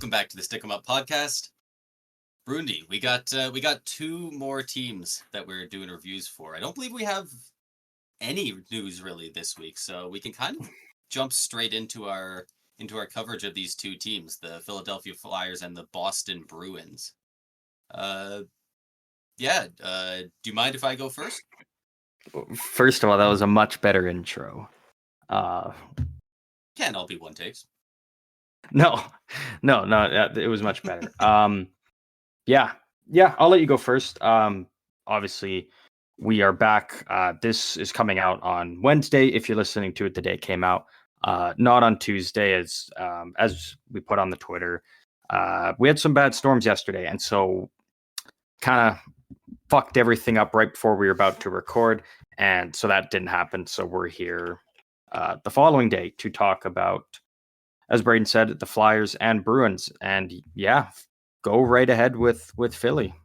welcome back to the Stick 'em Up podcast. Brundi, we got two more teams that we're doing reviews for. I don't believe we have any news really this week, so we can kind of jump straight into our coverage of these two teams, the Philadelphia Flyers and the Boston Bruins. Do you mind if I go first? First of all, that was a much better intro. Can't all be one takes. No, it was much better. Yeah, I'll let you go first. Obviously, we are back. This is coming out on Wednesday. If you're listening to it the day it came out, not on Tuesday, as we put on the Twitter. We had some bad storms yesterday, and so kind of fucked everything up right before we were about to record, and so that didn't happen. So we're here the following day to talk about, as Braden said, the Flyers and Bruins. And yeah, go right ahead with Philly.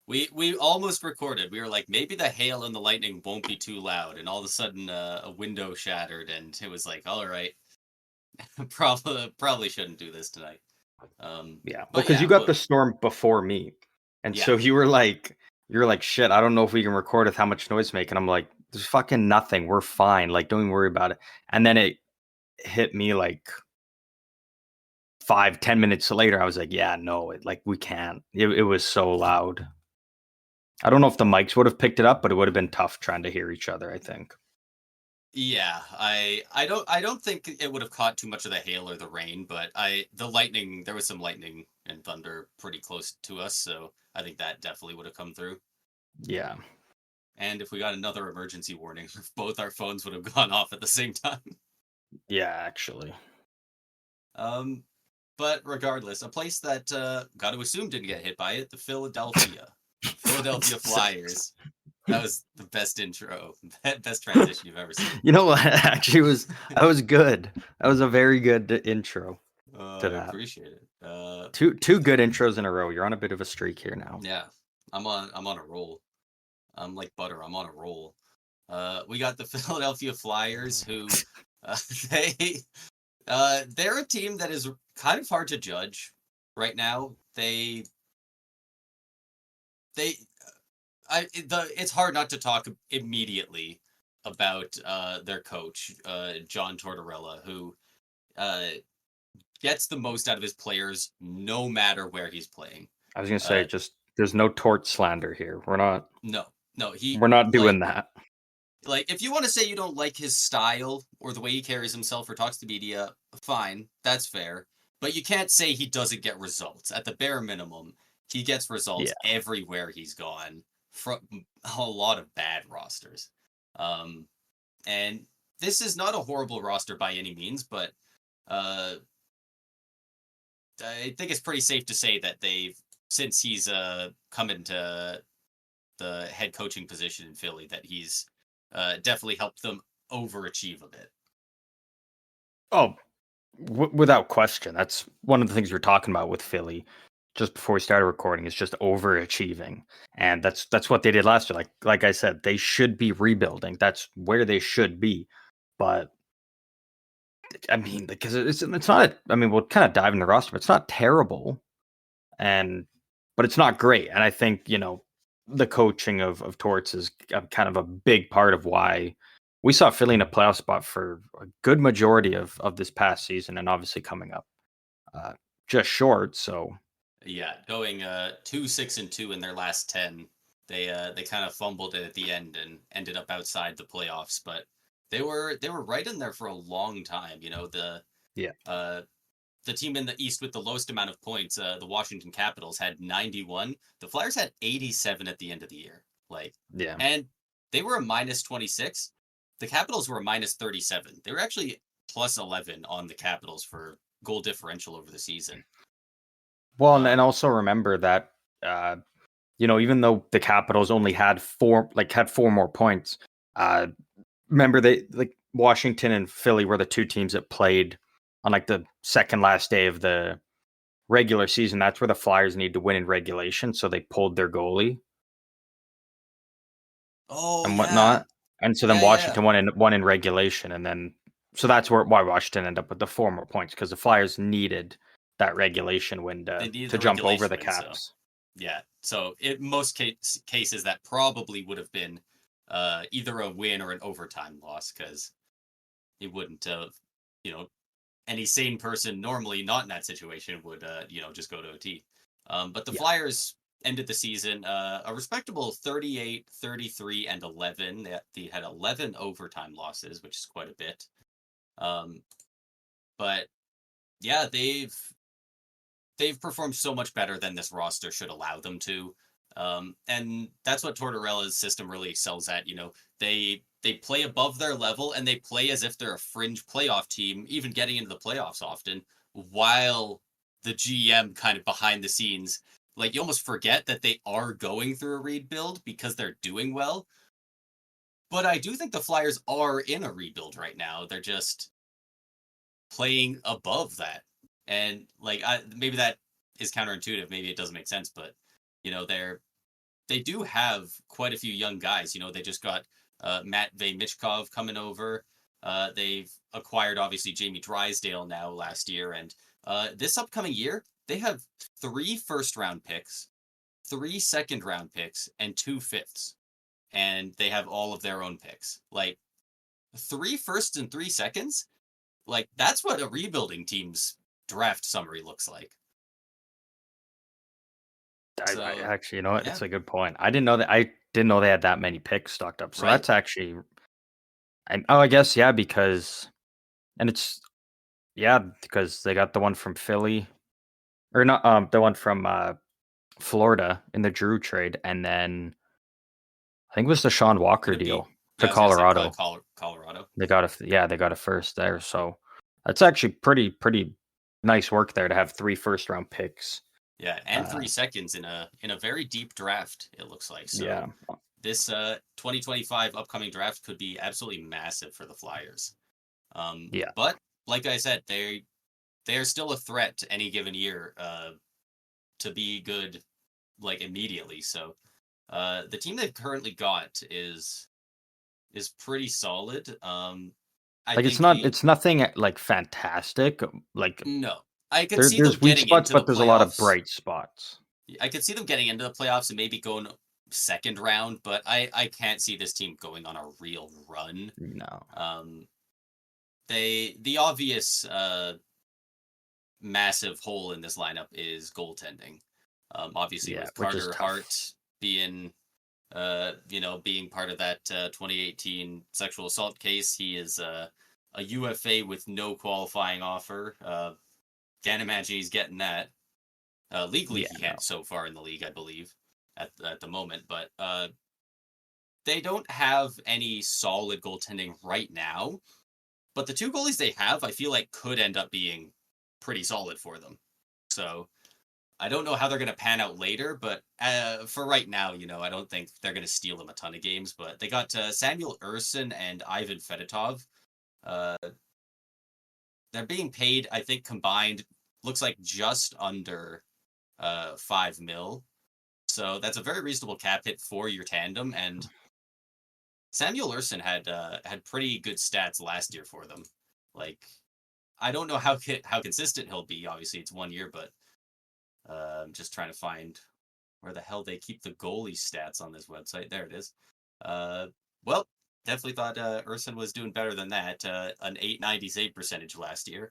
We almost recorded. We were like, maybe the hail and the lightning won't be too loud, and all of a sudden a window shattered, and it was like, all right, probably shouldn't do this tonight. Because you got the storm before me, and so you were like, shit, I don't know if we can record with how much noise making. I'm like, there's fucking nothing. We're fine. Like, don't even worry about it. And then it hit me like 5-10 minutes later. I was like, yeah, no, we can't. It was so loud. I don't know if the mics would have picked it up, but it would have been tough trying to hear each other, I think. Yeah, I don't think it would have caught too much of the hail or the rain, but the lightning, there was some lightning and thunder pretty close to us, so I think that definitely would have come through. Yeah. And if we got another emergency warning, both our phones would have gone off at the same time. Yeah, actually. But regardless, a place that got to assume didn't get hit by it, the Philadelphia Flyers. That was the best intro, best transition you've ever seen. You know what? Actually, that was good. That was a very good intro. I appreciate it. Two good intros in a row. You're on a bit of a streak here now. Yeah, I'm on a roll. I'm like butter. I'm on a roll. We got the Philadelphia Flyers, who they're a team that is kind of hard to judge right now. It's hard not to talk immediately about their coach, John Tortorella, who gets the most out of his players no matter where he's playing. I was gonna say, just there's no tort slander here. We're not. No, we're not doing that. Like, if you want to say you don't like his style or the way he carries himself or talks to media, fine, that's fair. But you can't say he doesn't get results. At the bare minimum, he gets results everywhere he's gone from a lot of bad rosters. And this is not a horrible roster by any means, but I think it's pretty safe to say that since he's come into the head coaching position in Philly, that he's definitely helped them overachieve a bit. Oh, without question. That's one of the things we're talking about with Philly just before we started recording, is just overachieving. And that's what they did last year. Like I said, they should be rebuilding. That's where they should be. But I mean, because it's not, I mean, we'll kind of dive into the roster, but it's not terrible. But it's not great. And I think, the coaching of Torts is kind of a big part of why we saw Philly in a playoff spot for a good majority of this past season, and obviously coming up just short. So yeah, going 2-6-2 in their last 10. They kind of fumbled it at the end and ended up outside the playoffs, but they were right in there for a long time. The team in the East with the lowest amount of points, the Washington Capitals, had 91. The Flyers had 87 at the end of the year. And they were a -26. The Capitals were a -37. They were actually +11 on the Capitals for goal differential over the season. Well, and also remember that, even though the Capitals only had four more points, remember Washington and Philly were the two teams that played on the second last day of the regular season. That's where the Flyers need to win in regulation, so they pulled their goalie. And whatnot. And so then Washington won in regulation, and then So that's why Washington ended up with the 4 more points, because the Flyers needed that regulation win They to needed to the jump over regulation the win, so Caps. yeah. So in most cases, that probably would have been either a win or an overtime loss, because it wouldn't have, you know, any sane person normally not in that situation would, just go to OT. But the Yeah. Flyers ended the season a respectable 38, 33, and 11. They had 11 overtime losses, which is quite a bit. But yeah, they've performed so much better than this roster should allow them to. And that's what Tortorella's system really excels at. They play above their level, and they play as if they're a fringe playoff team, even getting into the playoffs often, while the GM kind of behind the scenes, like, you almost forget that they are going through a rebuild because they're doing well. But I do think the Flyers are in a rebuild right now. They're just playing above that. And like, maybe that is counterintuitive. Maybe it doesn't make sense, but they do have quite a few young guys. They just got Matt Michkov coming over. They've acquired obviously Jamie Drysdale now last year, and this upcoming year they have 3 first-round picks, 3 second-round picks, and 2 fifths, and they have all of their own picks. Like, 3 firsts and 3 seconds. Like, that's what a rebuilding team's draft summary looks like. I So, actually, you know what? yeah, It's a good point. I didn't know that. I didn't know they had that many picks stocked up. So right? that's actually, I guess, yeah, because, and it's, yeah, because they got the one from Philly, or not, the one from Florida in the Drew trade, and then I think it was the Sean Could Walker it be? deal Yeah, to I was gonna say probably Colorado. Colorado. They got a first there. So that's actually pretty nice work there to have 3 first round picks. Yeah, and Uh, 3 seconds in a very deep draft, it looks like. So yeah, this 2025 upcoming draft could be absolutely massive for the Flyers. yeah, But like I said, they are still a threat to any given year to be good, like, immediately. So the team they've currently got is pretty solid. I like it's think not, the it's nothing like fantastic. Like No, I could see them there's weak getting spots, into the but there's a lot of playoffs. bright spots. I could see them getting into the playoffs and maybe going second round, but I can't see this team going on a real run. No, Um, the obvious massive hole in this lineup is goaltending. Obviously, yeah, with which is Carter tough. Hart being being part of that 2018 sexual assault case, he is a UFA with no qualifying offer. Can't imagine he's getting that. Legally, Yeah, he no, can't so far in the league, I believe, at the moment. But they don't have any solid goaltending right now. But the 2 goalies they have, I feel like, could end up being pretty solid for them. So I don't know how they're going to pan out later, but for right now, I don't think they're going to steal them a ton of games. But they got Samuel Urson and Ivan Fedotov. Uh, they're being paid, I think, combined, looks like just under 5 mil. So that's a very reasonable cap hit for your tandem. And Samuel Urson had pretty good stats last year for them. Like, I don't know how consistent he'll be. Obviously, it's 1 year, but I'm just trying to find where the hell they keep the goalie stats on this website. There it is. Uh, well, definitely thought Urson was doing better than that. An 890 save percentage last year.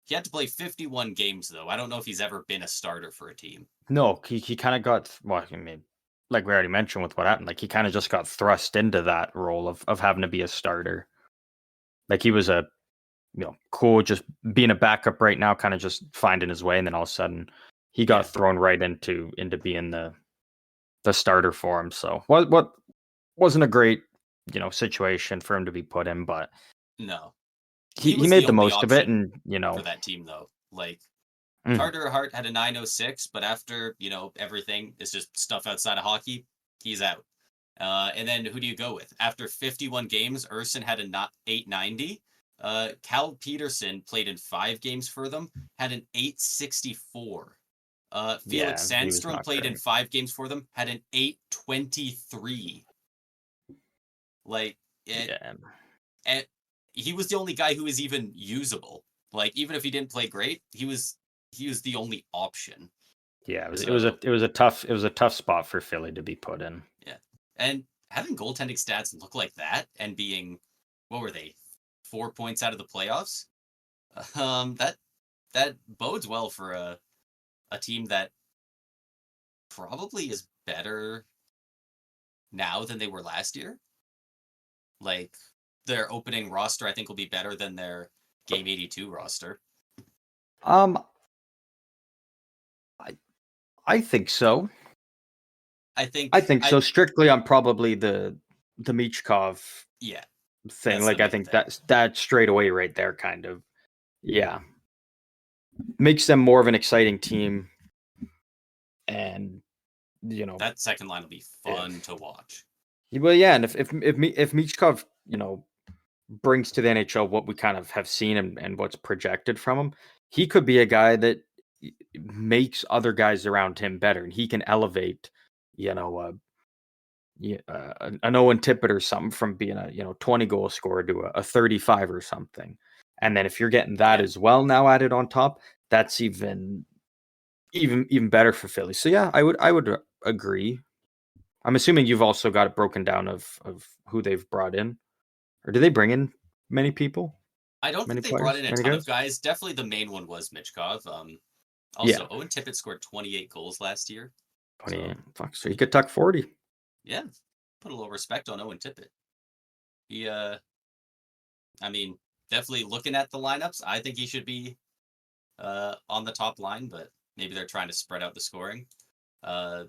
He had to play 51 games though. I don't know if he's ever been a starter for a team. no, he kind of got, well, I mean, like we already mentioned with what happened, like he kind of just got thrust into that role of having to be a starter. Like he was a, cool, just being a backup right now, kind of just finding his way, and then all of a sudden he got Yeah, thrown right into being the starter for him. So what wasn't a great, situation for him to be put in, but no. He he was the made the only most of it, option and for that team though. Like, mhm, Carter Hart had a 906, but after, everything is just stuff outside of hockey, he's out. And then who do you go with? After 51 games, Urson had a 890. Cal Peterson played in 5 games for them, had an 864. Felix yeah, he was Sandstrom not played in great. 5 games for them, had an 823. Like, it, Yeah, it he was the only guy who was even usable. Like, even if he didn't play great, he was the only option. Yeah, it So was a tough spot for Philly to be put in. yeah, and having goaltending stats look like that and being, what were they, 4 points out of the playoffs? That bodes well for a team that probably is better now than they were last year. Like, their opening roster, I think, will be better than their Game 82 roster. Um, I think so. I think I think so. Strictly on probably the Michkov yeah, thing. that's the Like I main think thing. that straight away right there kind of yeah makes them more of an exciting team. And you know, That second line will be fun if to watch. well, yeah, and if Michkov, you know, brings to the NHL what we kind of have seen and what's projected from him, he could be a guy that makes other guys around him better, and he can elevate, you know, an Owen Tippett or something from being a 20 goal scorer to a 35 or something. And then if you're getting that Yeah, as well now added on top, that's even better for Philly. So yeah, I would agree. I'm assuming you've also got it broken down of who they've brought in, or do they bring in many people, I don't many think they brought players, in a many ton of guys? guys. Definitely the main one was Michkov. Yeah, Also, Owen Tippett scored 28 goals last year. 28. So, Fuck, so he could tuck 40. yeah, put a little respect on Owen Tippett. He, I mean, definitely looking at the lineups, I think he should be on the top line, but maybe they're trying to spread out the scoring. Uh,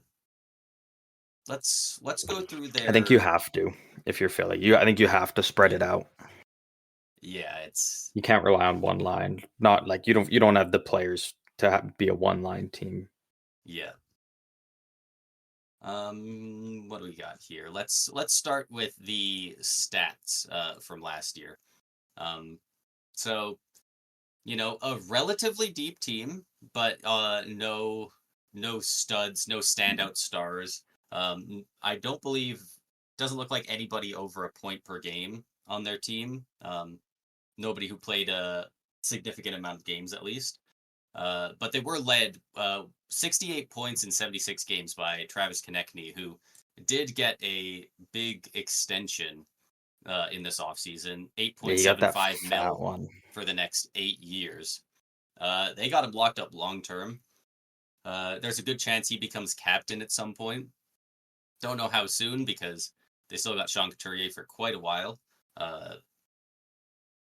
let's go through I think you their. have to if you're Philly. I think you have to spread Yeah, it out. yeah, it's You can't rely on one line. Not like you don't have the players to be a one line team. yeah. What do we got here? Let's start with the stats from last year. Um, so a relatively deep team, but no studs, no standout stars. I don't believe doesn't look like anybody over a point per game on their team. Nobody who played a significant amount of games at least. But they were led 68 points in 76 games by Travis Konechny, who did get a big extension in this offseason, Yeah, you got that 8.75 fat mil one. for the next 8 years. They got him locked up long term. There's a good chance he becomes captain at some point. Don't know how soon because they still got Sean Couturier for quite a while. Uh,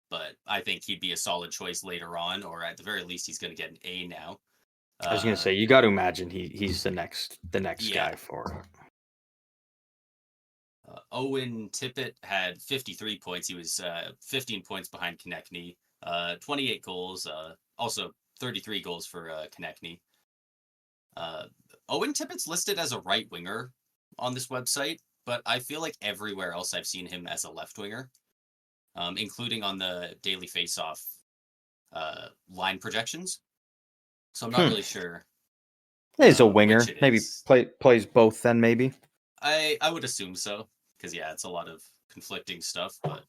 but I think he'd be a solid choice later on, or at the very least, he's going to get an A now. I was gonna Uh, say you got to imagine he's the next yeah. guy for it. Owen Tippett had 53 points. He was 15 points behind Konechny. 28 goals. Also 33 goals for Konechny. Uh, Owen Tippett's listed as a right winger on this website, but I feel like everywhere else I've seen him as a left winger, including on the Daily Faceoff line projections. So I'm not Hmm. really sure He's a which winger. it Maybe is. plays both then maybe. I would assume so because yeah, it's a lot of conflicting stuff. But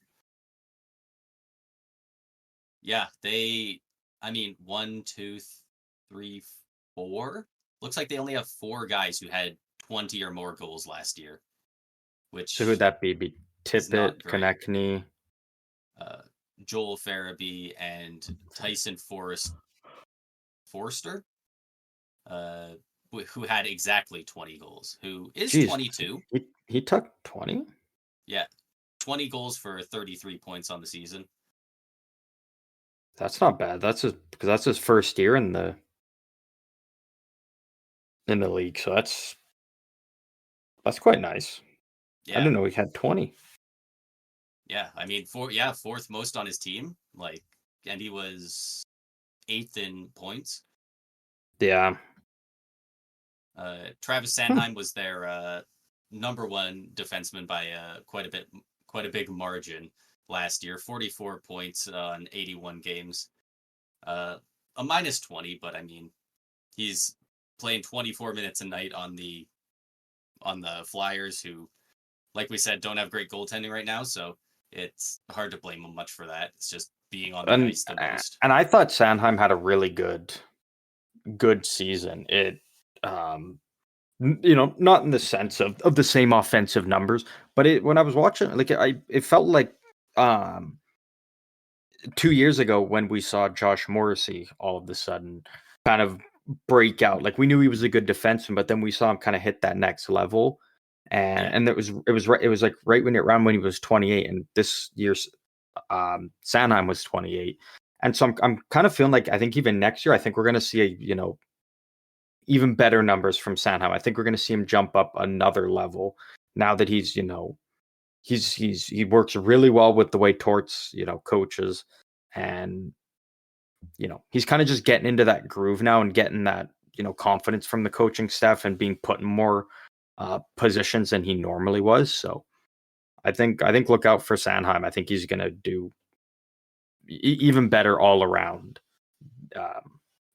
yeah, I mean, one, two, three, four. Looks like they only have 4 guys who had 20 or more goals last year, So who'd which that be? Be is not Tippett, great. Konechny. uh, Joel Farabee and Tyson Forster, uh, who had exactly 20 goals, who is Jeez, 22. he took 20. Yeah, 20 goals for 33 points on the season. That's not bad. Because that's his first year in the league. So that's quite nice. I Yeah, didn't know he had 20. yeah. I mean, fourth most on his team. Like, and he was 8th in points. Yeah. Travis Hmm. Sanheim was their number one defenseman by quite a big margin last year. 44 points on 81 games. A minus 20, but I mean, he's playing 24 minutes a night on the Flyers, who, like we said, don't have great goaltending right now. So it's hard to blame him much for that. It's just being on the And ice the most. and I thought Sandheim had a really good season. It not in the sense of the same offensive numbers, but when I was watching, like it felt like um 2 years ago when we saw Josh Morrissey all of a sudden kind of break out. Like we knew he was a good defenseman, but then we saw him kind of hit that next level. And it was like right around when he was 28, and this year's Sanheim was 28. And so I'm kind of feeling like I think even next year, I think we're gonna see even better numbers from Sanheim. I think we're gonna see him jump up another level now that he works really well with the way Torts, coaches, and he's kind of just getting into that groove now and getting that confidence from the coaching staff and being put in more positions than he normally was. So I think look out for Sanheim. I think he's going to do even better all around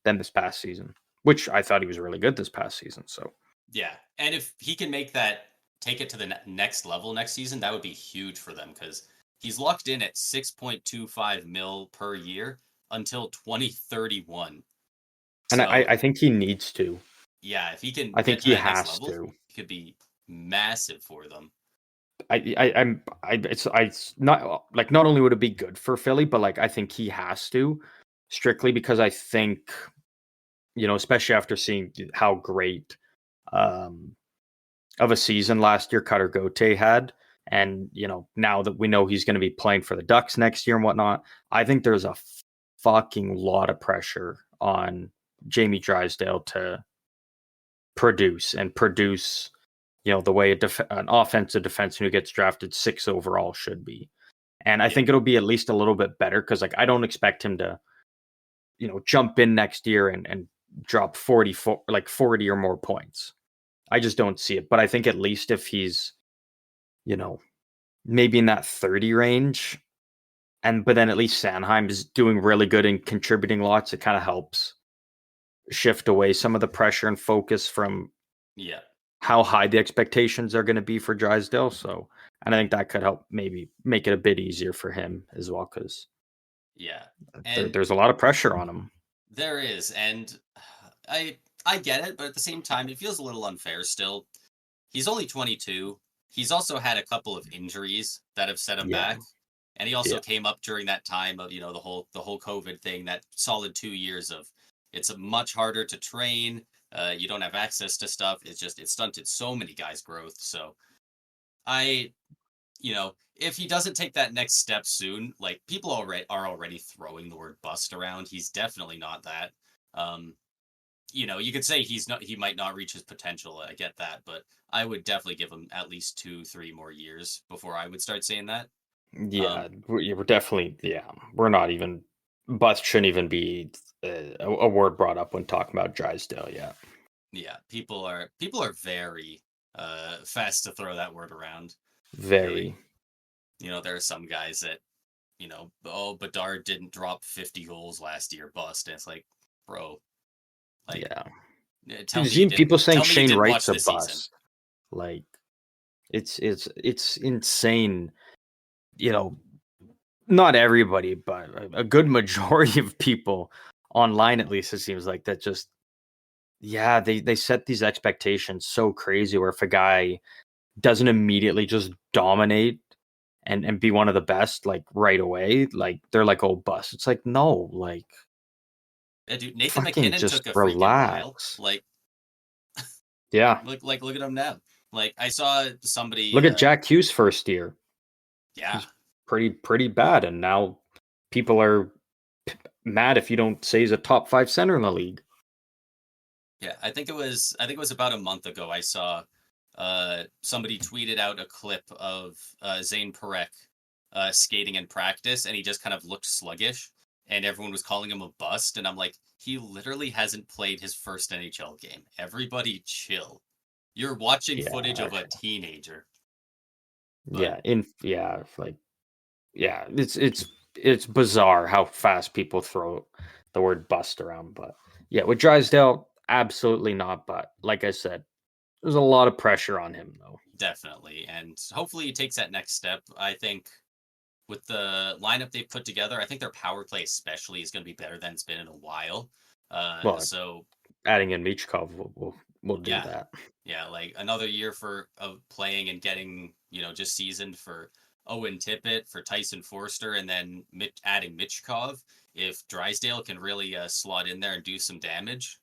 than this past season, which I thought he was really good this past season. So Yeah, and if he can take it to the next level next season, that would be huge for them because he's locked in at 6.25 mil per year until 2031. and So I think he needs to. yeah, if he can I get think to he that next has level, to. it could be massive for them. It's not like not only would it be good for Philly, but like I think he has to, strictly because I think especially after seeing how great um of a season last year Cutter Gauthier had, and now that we know he's going to be playing for the Ducks next year and whatnot, I think there's a fucking lot of pressure on Jamie Drysdale to produce the way an offensive defenseman who gets drafted 6 overall should be. And I Yeah, think it'll be at least a little bit better because like I don't expect him to, jump in next year and drop 40 or more points. I just don't see it. But I think at least if he's, you know, maybe in that 30 range, but then at least Sanheim is doing really good and contributing lots, it kind of helps shift away some of the pressure and focus from yeah, how high the expectations are going to be for Drysdale. So, and I think that could help maybe make it a bit easier for him as well, because yeah. And there's a lot of pressure on him. there is, and I get it, but at the same time, it feels a little unfair still. He's only 22. He's also had a couple of injuries that have set him Yeah. back. And he also Yeah. came up during that time of, the whole COVID thing, that solid 2 years of it's much harder to train. You don't have access to stuff. It stunted so many guys' growth. So I, if he doesn't take that next step soon, like people are already throwing the word bust around. He's definitely not that. Um, you could say he might not reach his potential. I get that, but I would definitely give him at least 2, 3 more years before I would start saying that. Yeah. Um, We're definitely, we're not even, bust shouldn't even be a word brought up when talking about Drysdale. Yeah. yeah, people are very fast to throw that word around. Like, Very. there are some guys that, oh, Bedard didn't drop 50 goals last year, bust. And it's like, bro, like, Yeah. tell There's me you even didn't people saying tell me you Shane didn't Wright's watch a this season. bust. Like, it's insane. You know, not everybody, but a good majority of people online, at least it seems like, that just, they set these expectations so crazy where if a guy doesn't immediately just dominate and be one of the best like right away, like they're like, oh, bust. It's like, no, like Yeah, dude, Nathan fucking McKinnon just took a freaking while. relax. Like, Yeah. look at him now. Like, I saw somebody. Look at Jack Hughes' first year. Yeah, He's pretty bad, and now people are mad if you don't say he's a top 5 center in the league. yeah. I think it was about a month ago. I saw somebody tweeted out a clip of Zane Parekh skating in practice, and he just kind of looked sluggish, and everyone was calling him a bust. And I'm like, he literally hasn't played his first NHL game. Everybody, chill. You're watching Yeah, footage of a actually. teenager. But It's bizarre how fast people throw the word bust around, but yeah, with Drysdale, absolutely not. But like I said, there's a lot of pressure on him though. definitely, and hopefully he takes that next step. I think with the lineup they've put together, I think their power play especially is going to be better than it's been in a while. Well, So adding in Michkov will do yeah, that. yeah, like another year of playing and getting, just seasoned for Owen Tippett, for Tyson Forster, and then adding Michkov. If Drysdale can really slot in there and do some damage,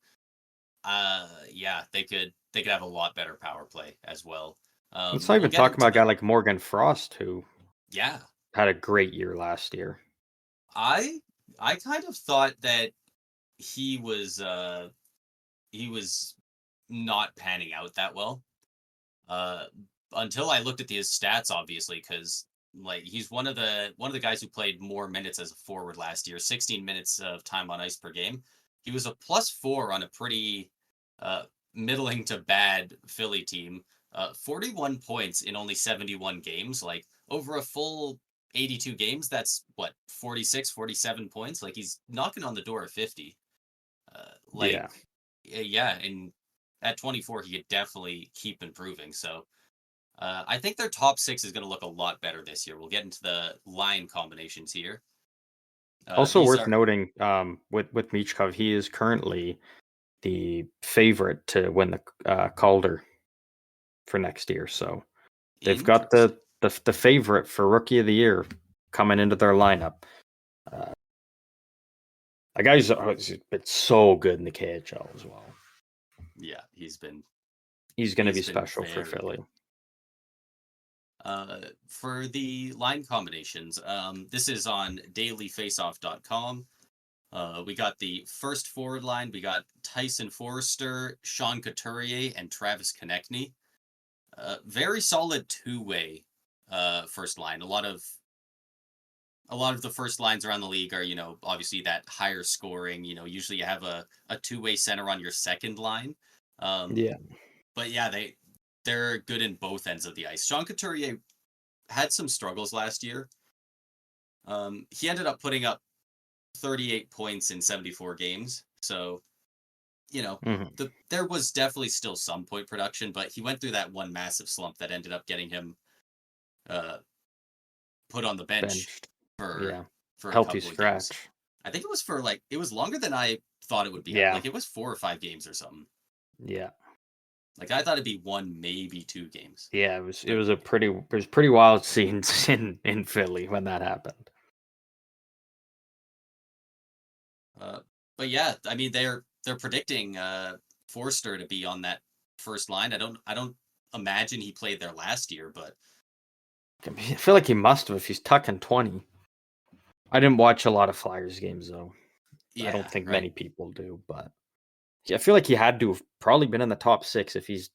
yeah, they could have a lot better power play as well. Let's not We'll even get talk into about a guy the like Morgan Frost, who yeah. had a great year last year. I I kind of thought that he was uh he was not panning out that well. Uh until I looked at his stats, obviously, because like he's one of the guys who played more minutes as a forward last year, 16 minutes of time on ice per game. He was a +4 on a pretty uh middling to bad Philly team. 41 points in only 71 games, like over a full 82 games, that's what, 46, 47 points. Like he's knocking on the door of 50. Like Yeah. yeah, and at 24 he could definitely keep improving. So I think their top six is going to look a lot better this year. We'll get into the line combinations here. Also These worth are noting, with Michkov, he is currently the favorite to win the Calder for next year. So they've got interesting. the favorite for Rookie of the Year coming into their lineup. Uh, a guy who's been so good in the KHL as well. Yeah, He's going to he's be been special for very Philly. good. For the line combinations, this is on dailyfaceoff.com. We got the first forward line. We got Tyson Forrester, Sean Couturier, and Travis Konechny. Very solid two-way first line. A lot of the first lines around the league are, obviously that higher scoring. Usually you have a two-way center on your second line. Um, Yeah. but yeah, they're good in both ends of the ice. Sean Couturier had some struggles last year. He ended up putting up 38 points in 74 games. So, Mm-hmm. there was definitely still some point production, but he went through that one massive slump that ended up getting him uh, put on the bench Benched. for Yeah. for a Healthy couple of games. scratch. I think it was for it was longer than I thought it would be. Yeah. Like it was 4 or 5 games or something. Yeah. Like I thought it'd be one, maybe 2 games. Yeah. It But was pretty wild scenes in Philly when that happened. uh, but yeah, I mean they're predicting Forster to be on that first line. I don't imagine he played there last year, but I feel like he must have if he's tucking 20. I didn't watch a lot of Flyers games though. I don't yeah, think right. many people do, but yeah, I feel like he had to have probably been in the top 6 if he's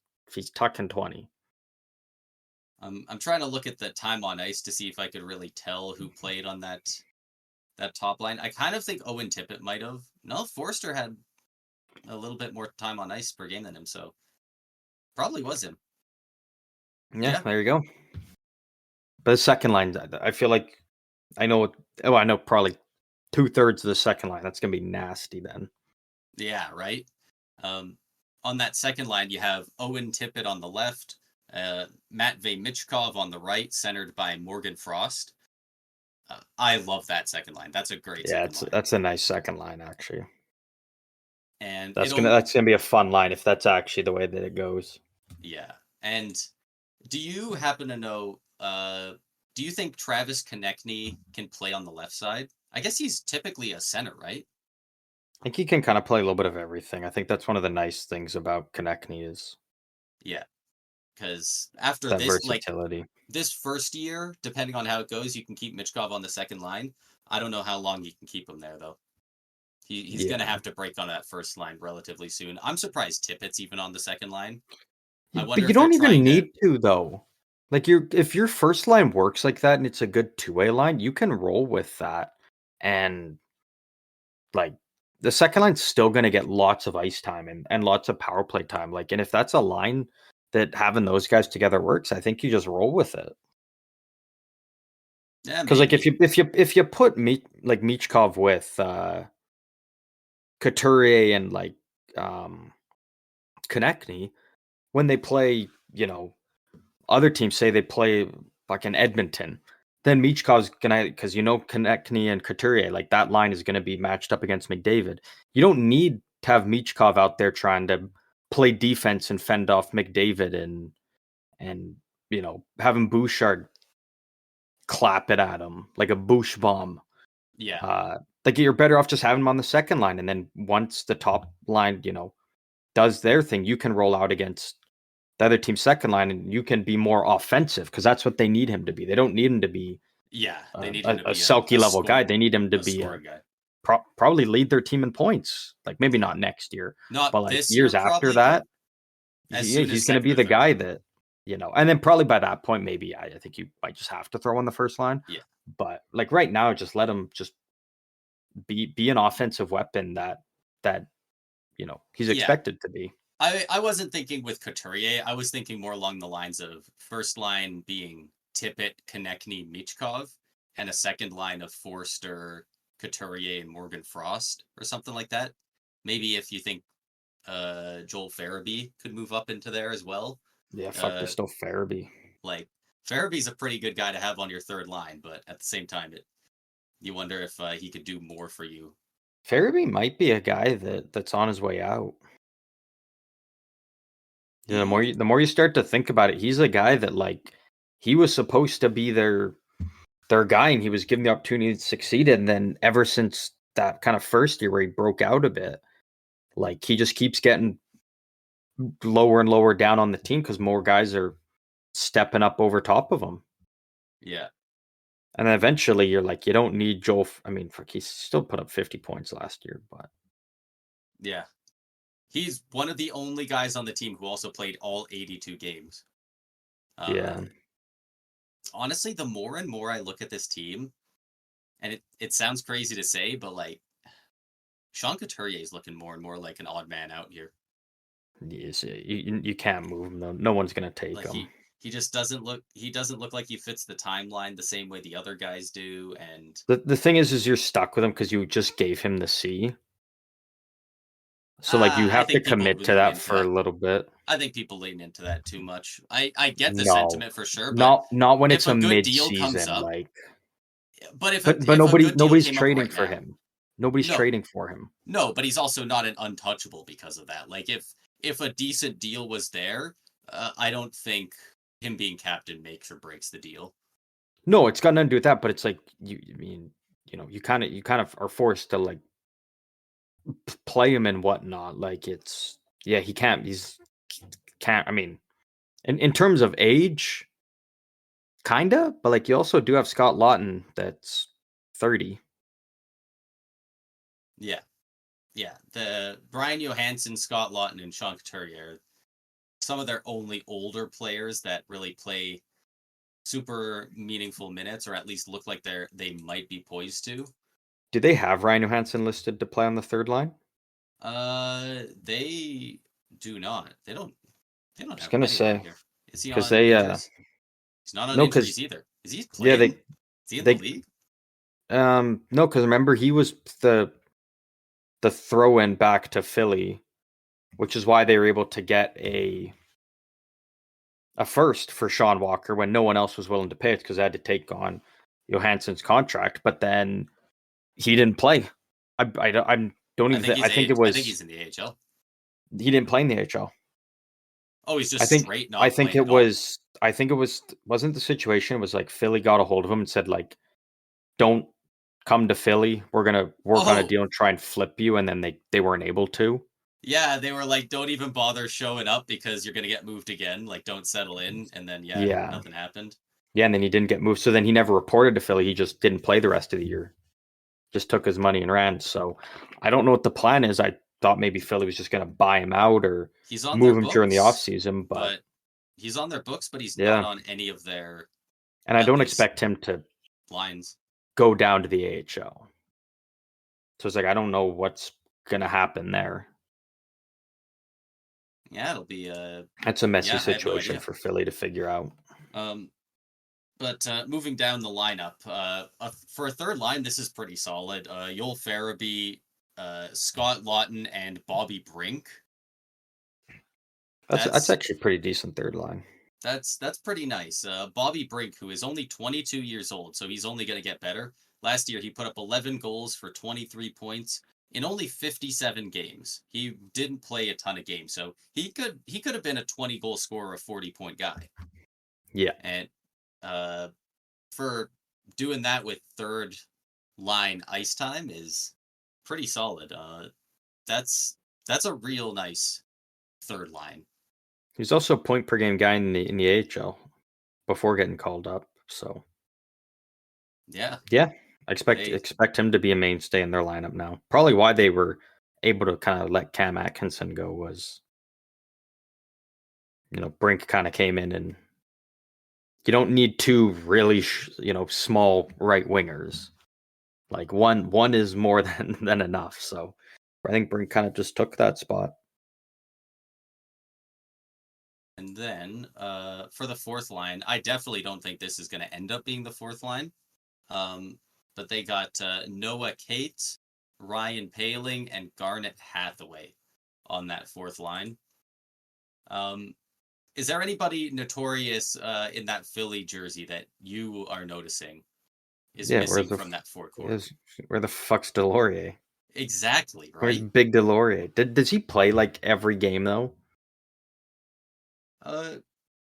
tucking 20. I'm trying to look at the time on ice to see if I could really tell who played on that top line. I kind of think Owen Tippett might have. No, Forster had a little bit more time on ice per game than him, so probably was him. Yeah, Yeah, there you go. But the second line, I feel like I know. Oh, I know probably 2/3 of the second line. That's gonna be nasty then. yeah, right. Um, on that second line, you have Owen Tippett on the left, Matvey Michkov on the right, centered by Morgan Frost. I love that second line. That's a great Yeah, second line, that's a nice second line actually. and That's gonna be a fun line if that's actually the way that it goes. yeah. And do you happen to know? Do you think Travis Konechny can play on the left side? I guess he's typically a center, right? I think he can kind of play a little bit of everything. I think that's one of the nice things about Konechny is Yeah, because after that this, like versatility. this first year, depending on how it goes, you can keep Michkov on the second line. I don't know how long you can keep him there though. He's gonna Yeah. have to break on that first line relatively soon. I'm surprised Tippett's even on the second line. I But wonder you if they're don't even trying to. need to though. Like if your first line works like that and it's a good two-way line, you can roll with that. And like the second line's still gonna get lots of ice time and lots of power play time. Like, and if that's a line that having those guys together works, I think you just roll with it. Yeah, Because like if maybe. you put Michkov with Couturier and like um Konechny, when they play, other teams say they play like in Edmonton. then Michkov's gonna, because Konechny and Couturier, like that line is gonna be matched up against McDavid. You don't need to have Michkov out there trying to play defense and fend off McDavid and having Bouchard clap it at him like a Bouch bomb. Yeah. Like you're better off just having him on the second line, and then once the top line, does their thing, you can roll out against the other team's second line, and you can be more offensive because that's what they need him to be. They don't need him to be Yeah. They need him to a be Selke level guy. They need him to a be scoring guy. probably lead their team in points. Like maybe not next year, Not but like this years year, after probably, that, but as soon as he's going to second be or the third guy line. that and then probably by that point, maybe I think you might just have to throw on the first line. Yeah. But like right now, just let him just be an offensive weapon that he's expected to be. I wasn't thinking with Couturier. I was thinking more along the lines of first line being Tippett, Konechny, Michkov, and a second line of Forster, Couturier, and Morgan Frost, or something like that. Maybe if you think Joel Farabee could move up into there as well. Yeah, fuck, there's still Farabee. Like Farabee's a pretty good guy to have on your third line, but at the same time, you wonder if he could do more for you. Farabee might be a guy that's on his way out. The more you start to think about it, he's a guy that like he was supposed to be their guy, and he was given the opportunity to succeed. And then ever since that kind of first year where he broke out a bit, like he just keeps getting lower and lower down on the team because more guys are stepping up over top of him. Yeah. And then eventually you're like, you don't need Joel. I mean, he still put up 50 points last year, but yeah. He's one of the only guys on the team who also played all 82 games. Yeah. Honestly, the more and more I look at this team, and it sounds crazy to say, but like Sean Couturier is looking more and more like an odd man out here. Yes, you can't move him though. No one's gonna take Like him. he just doesn't look like he fits the timeline the same way the other guys do. And The thing is you're stuck with him because you just gave him the C. So like you I have to think people commit to lean that into for a that. little bit. I think people lean into that too much. I get the No, sentiment for sure, but not when if it's a a good deal comes mid-season. up, Like, but but if a good deal nobody's came up trading right for now, him. Nobody's no, trading for him. no, but he's also not an untouchable because of that. Like if a decent deal was there, I don't think him being captain makes or breaks the deal. No, it's got nothing to do with that. But it's like I mean, you kind of are forced to like play him and whatnot. Like he can't. Can't. I mean, in terms of age, kinda. But like you also do have Scott Lawton that's 30. Yeah, yeah. The Brian Johansson, Scott Lawton, and Sean Couturier, some of their only older players that really play super meaningful minutes, or at least look like they might be poised to. Do they have Ryan Johansson listed to play on the third line? They do not. They don't. They don't I was have him gonna anywhere say here. Is he because on injuries? He's not on no, because injuries either. Is he yeah, playing? Is he in the they league? no, because remember he was the throw in back to Philly, which is why they were able to get a first for Sean Walker when no one else was willing to pay it because they had to take on Johansson's contract. But then he didn't play. I don't even. I think it was. I think he's in the AHL. He didn't play in the AHL. Oh, he's just I think. straight not I think playing it at all. was. I think it was. Wasn't the situation? It was like Philly got a hold of him and said like, "Don't come to Philly. We're gonna work on a deal and try and flip you." And then they weren't able to. Yeah, they were like, "Don't even bother showing up because you're gonna get moved again. Like, don't settle in." And then Yeah. nothing happened. Yeah, and then he didn't get moved. So then he never reported to Philly. He just didn't play the rest of the year. Just took his money and ran. So I don't know what the plan is. I thought maybe Philly was just going to buy him out or He's on move their him during the books, offseason. But he's on their books, but he's not yeah, on any of their and I at don't least expect him to lines. go down to the AHL. So it's like I don't know what's going to happen there. Yeah, it'll be That's a messy I have no situation idea. for Philly to figure out. But moving down the lineup, for a third line, this is pretty solid. Joel Farabee, Scott Lawton, and Bobby Brink. That's actually a pretty decent third line. That's pretty nice. Bobby Brink, who is only 22 years old, so he's only going to get better. Last year, he put up 11 goals for 23 points in only 57 games. He didn't play a ton of games, so he could have been a 20 goal scorer, a 40-point guy. Yeah. And for doing that with third line ice time is pretty solid. That's a real nice third line. He's also a point per game guy in the AHL before getting called up. So Yeah. yeah, I expect Hey, him to be a mainstay in their lineup now. Probably why they were able to kind of let Cam Atkinson go was, Brink kind of came in, and you don't need two really small right wingers. Like one is more than enough. So I think Brink kind of just took that spot. and then for the fourth line, I definitely don't think this is going to end up being the fourth line. But they got Noah Cates, Ryan Paling, and Garnet Hathaway on that fourth line. Is there anybody notorious in that Philly jersey that you are noticing is missing from that forecourt? Where the fuck's Delorier? Exactly, Where's right? Big Delorier? Does he play like every game though?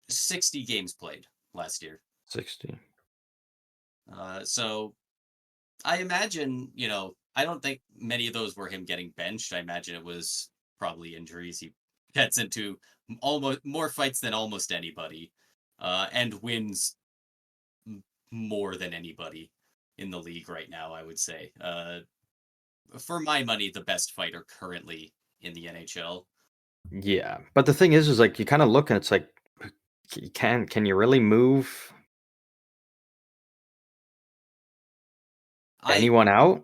60 games played last year. 60. So I imagine, I don't think many of those were him getting benched. I imagine it was probably injuries. He gets into almost more fights than almost anybody, and wins more than anybody in the league right now, I would say. For my money, the best fighter currently in the NHL. Yeah, but the thing is like you kind of look and it's like, can you really move I anyone out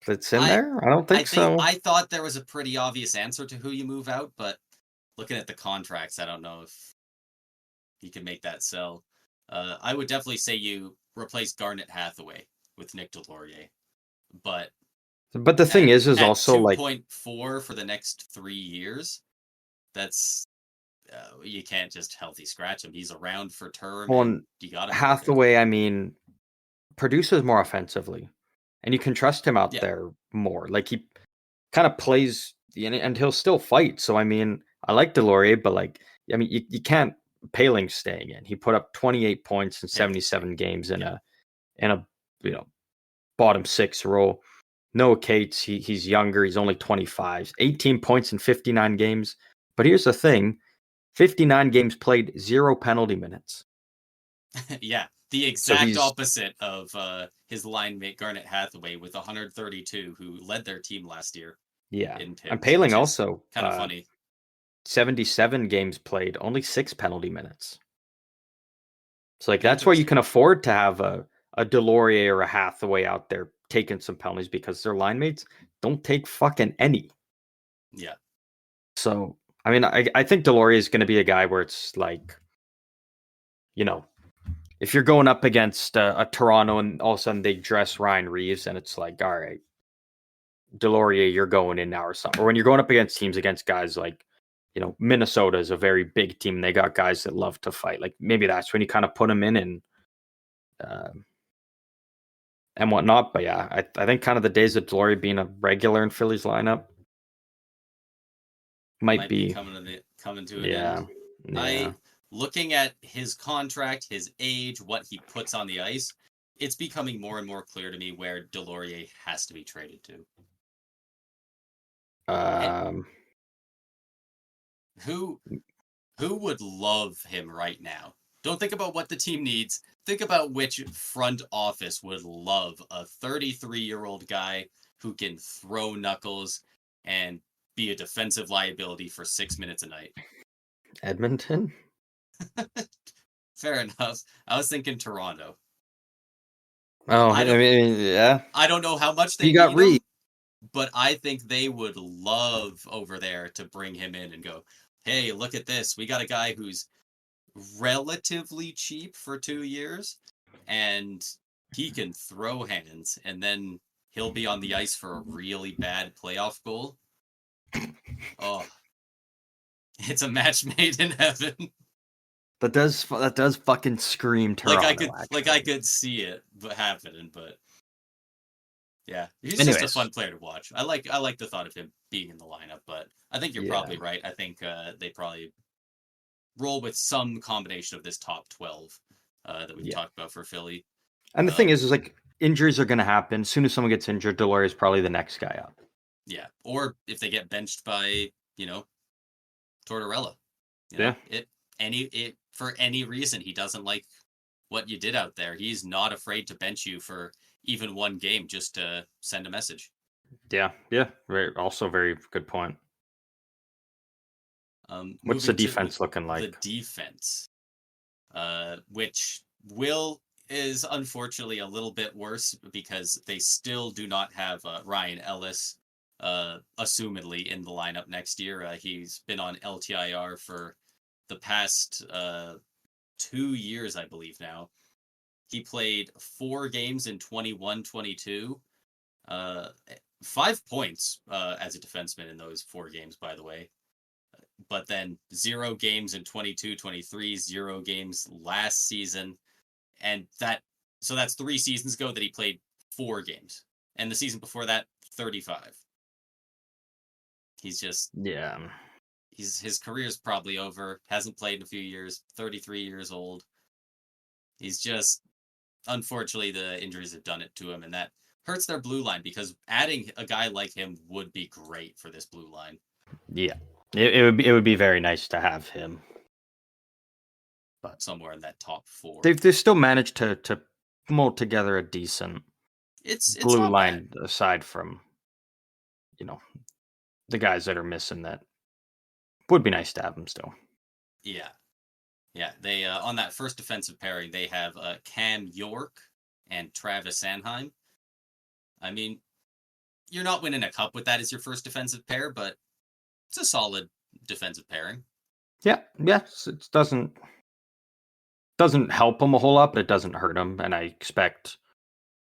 that's in I there? I don't I think think so. I thought there was a pretty obvious answer to who you move out, but looking at the contracts, I don't know if he can make that sell. I would definitely say you replace Garnet Hathaway with Nick Delorier, but But the thing at is at also like 2.4 for the next 3 years, that's you can't just healthy scratch him. He's around for term, and on you got to move him. Hathaway. I mean, produces more offensively, and you can trust him out Yeah, there more. Like he kind of plays, and he'll still fight. So I mean, I like Delorier, but like, I mean, you can't. Paling staying in. He put up 28 points in Paling's 77 games in yeah. a bottom six role. Noah Cates, he's younger. He's only 25. 18 points in 59 games. But here's the thing: 59 games played, 0 penalty minutes. Yeah, the So exact he's opposite of his line mate Garnet Hathaway with 132, who led their team last year yeah. in And pips, Paling which is also kind of funny. 77 games played, only 6 penalty minutes. So like that's why you can Interesting. afford to have a Delorier or a Hathaway out there taking some penalties because their line mates don't take fucking any. Yeah. So I mean, I think Delorier is going to be a guy where it's like, if you're going up against a Toronto and all of a sudden they dress Ryan Reeves and it's like, all right, Delorier, you're going in now or something. Or when you're going up against teams against guys like, Minnesota is a very big team. They got guys that love to fight. Like maybe that's when you kind of put them in uh, and whatnot. But yeah, I think kind of the days of Delorier being a regular in Philly's lineup might Might be be, coming to an end. yeah, yeah. I looking at his contract, his age, what he puts on the ice, it's becoming more and more clear to me where Delorier has to be traded to. And Um, who who would love him right now? Don't think about what the team needs. Think about which front office would love a 33-year-old guy who can throw knuckles and be a defensive liability for 6 minutes a night. Edmonton. Fair enough. I was thinking Toronto. Oh, I I don't mean, yeah. I don't know how much they You got need Reed. him, but I think they would love over there to bring him in and go, "Hey, look at this. We got a guy who's relatively cheap for 2 years, and he can throw hands, and then he'll be on the ice for a really bad playoff goal." Oh, it's a match made in heaven. That does fucking scream Toronto. I could see it happening, but yeah, he's Anyways, just a fun player to watch. I like the thought of him being in the lineup, but I think you're probably right. I think they probably roll with some combination of this top 12 that we've talked about for Philly. And the thing is like injuries are going to happen. As soon as someone gets injured, Delorier is probably the next guy up. Yeah, or if they get benched by Tortorella, for any reason he doesn't like what you did out there, he's not afraid to bench you for even one game just to send a message. Yeah, also very good point. What's the defense looking like? The defense, which is unfortunately a little bit worse because they still do not have Ryan Ellis, assumedly in the lineup next year. He's been on LTIR for the past 2 years, I believe now. He played 4 games in 21-22. 5 points as a defenseman in those 4 games, by the way. But then 0 games in 22-23, 0 games last season. And that's 3 seasons ago that he played 4 games. And the season before that, 35. He's just... Yeah. His career's probably over. Hasn't played in a few years. 33 years old. He's just... Unfortunately, the injuries have done it to him, and that hurts their blue line because adding a guy like him would be great for this blue line. Yeah. It would be very nice to have him. But somewhere in that top 4. They've still managed to mold together a decent blue line bad. Aside from the guys that are missing. That would be nice to have them still. Yeah. They on that first defensive pairing they have Cam York and Travis Sanheim. I mean, you're not winning a cup with that as your first defensive pair, but it's a solid defensive pairing. Yeah. It doesn't help them a whole lot, but it doesn't hurt them. And I expect,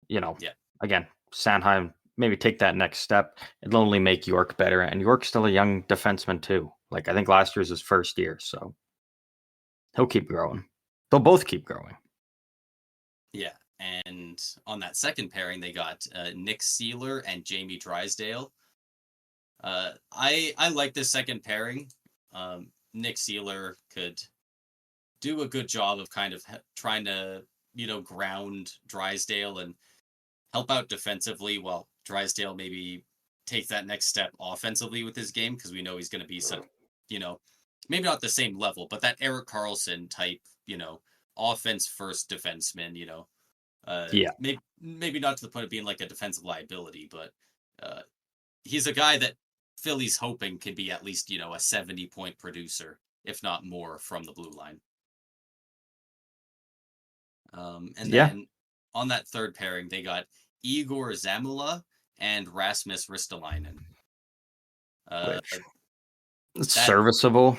again, Sanheim maybe take that next step. It'll only make York better. And York's still a young defenseman too. Like I think last year's his first year, so he'll keep growing. They'll both keep growing. Yeah. And on that second pairing, they got Nick Seeler and Jamie Drysdale. I like this second pairing. Nick Seeler could do a good job of kind of trying to, ground Drysdale and help out defensively while Drysdale maybe take that next step offensively with his game because we know he's going to be some, maybe not the same level, but that Erik Karlsson type, offense first defenseman, maybe not to the point of being like a defensive liability, but he's a guy that Philly's hoping can be at least, a 70-point producer, if not more, from the blue line. Then on that third pairing, they got Igor Zamula and Rasmus Ristolainen. It's serviceable.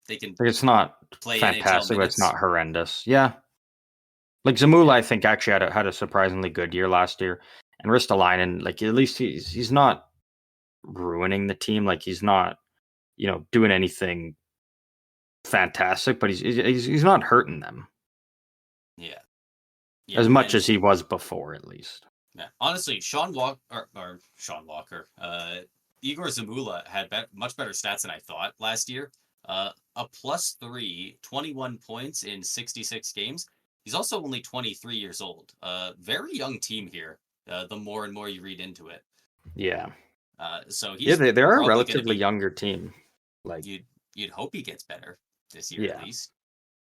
They can. It's not fantastic, but it's not horrendous. Yeah, like Zamula, I think actually had a surprisingly good year last year, and Ristolainen, like at least he's not ruining the team. Like he's not, doing anything fantastic, but he's not hurting them. Yeah, as much as he was before, at least. Yeah, honestly, Sean Walker, Igor Zamula had much better stats than I thought last year. A +3, 21 points in 66 games. He's also only 23 years old. Very young team here. The more and more you read into it. Yeah. So he's they're a relatively younger team. Like you'd hope he gets better this year at least.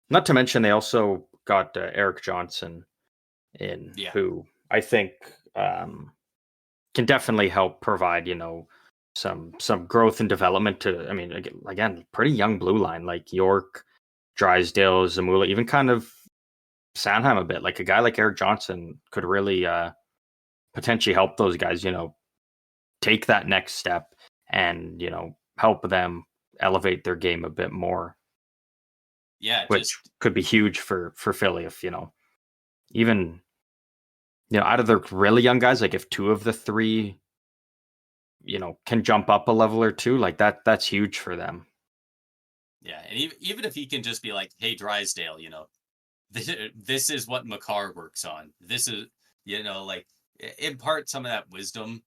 Not to mention they also got Erik Johnson in, who I think can definitely help provide, some growth and development to, I mean, again, pretty young blue line, like York, Drysdale, Zamula, even kind of Sanheim a bit. Like a guy like Erik Johnson could really potentially help those guys, take that next step and, help them elevate their game a bit more. Yeah, which could be huge for Philly if, even, out of the really young guys, like if 2 of the 3, can jump up a level or 2, like that's huge for them. Yeah, and even if he can just be like, "Hey, Drysdale, this is what Makar works on. This is, like impart some of that wisdom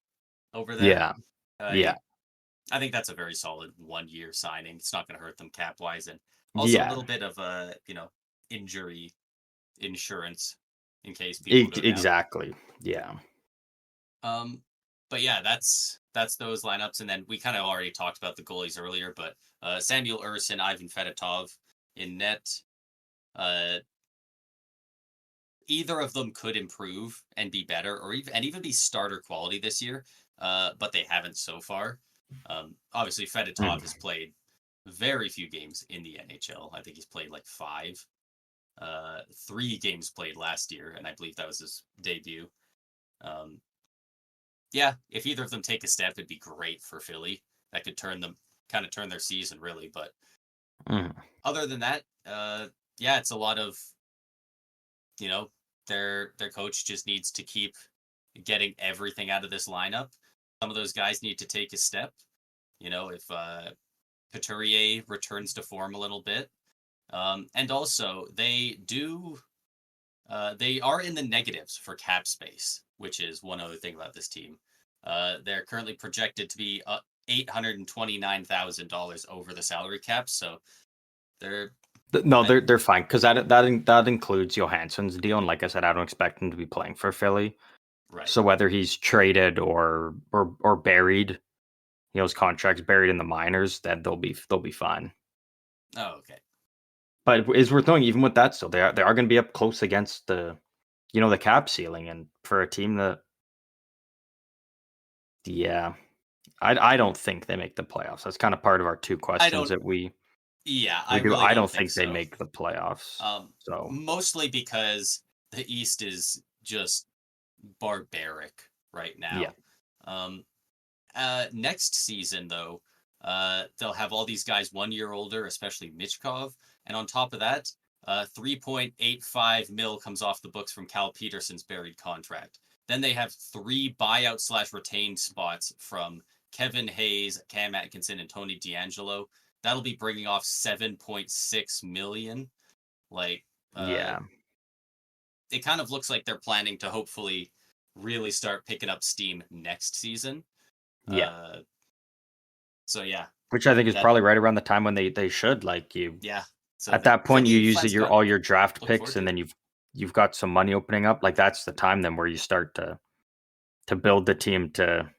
over there." Yeah. Uh, Yeah. I think that's a very solid 1 year signing. It's not going to hurt them cap wise, and also a Yeah. little bit of injury insurance in case people go down. Exactly. Yeah. Um, but yeah, that's those lineups, and then we kind of already talked about the goalies earlier, but Samuel Urson, Ivan Fedotov in net. Uh, Either of them could improve and be better, or even be starter quality this year. But they haven't so far. Obviously, Fedotov has played very few games in the NHL. I think he's played like 5. 3 games played last year, and I believe that was his debut. Um, yeah, if either of them take a step, it'd be great for Philly. That could turn their season really. But other than that, yeah, it's a lot of you know their coach just needs to keep getting everything out of this lineup. Some of those guys need to take a step. If Couturier returns to form a little bit, and also they are in the negatives for cap space, which is one other thing about this team. They're currently projected to be $829,000 over the salary cap, so they're No, I, they're fine because that includes Johansson's deal, and like I said, I don't expect him to be playing for Philly. right. So whether he's traded or buried, his contract's buried in the minors, then they'll be fine. Oh, okay. But it's worth knowing, even with that, still they are going to be up close against the cap ceiling, and for a team that, yeah, I don't think they make the playoffs. That's kind of part of our two I questions don't. that Yeah, I we do. really I don't don't think think they so. make the playoffs. So Mostly because the East is just barbaric right yeah, now. Um, Next season, though, they'll have all these guys 1 year older, especially Michkov, and on top of that, 3.85 mil comes off the books from Cal Peterson's buried contract. Then they have 3 buyout slash retained spots from Kevin Hayes, Cam Atkinson, and Tony DeAngelo. That'll be bringing off 7.6 million. Like, uh, yeah, it kind of looks like they're planning to hopefully really start picking up steam next season. yeah. Uh, so yeah, Which I think is that probably right around the time when they should, like, you yeah. So at that point you Philly use fans your got all your draft looking picks, forward to and it. then you've got some money opening up. Like that's the time then where you start to build the team to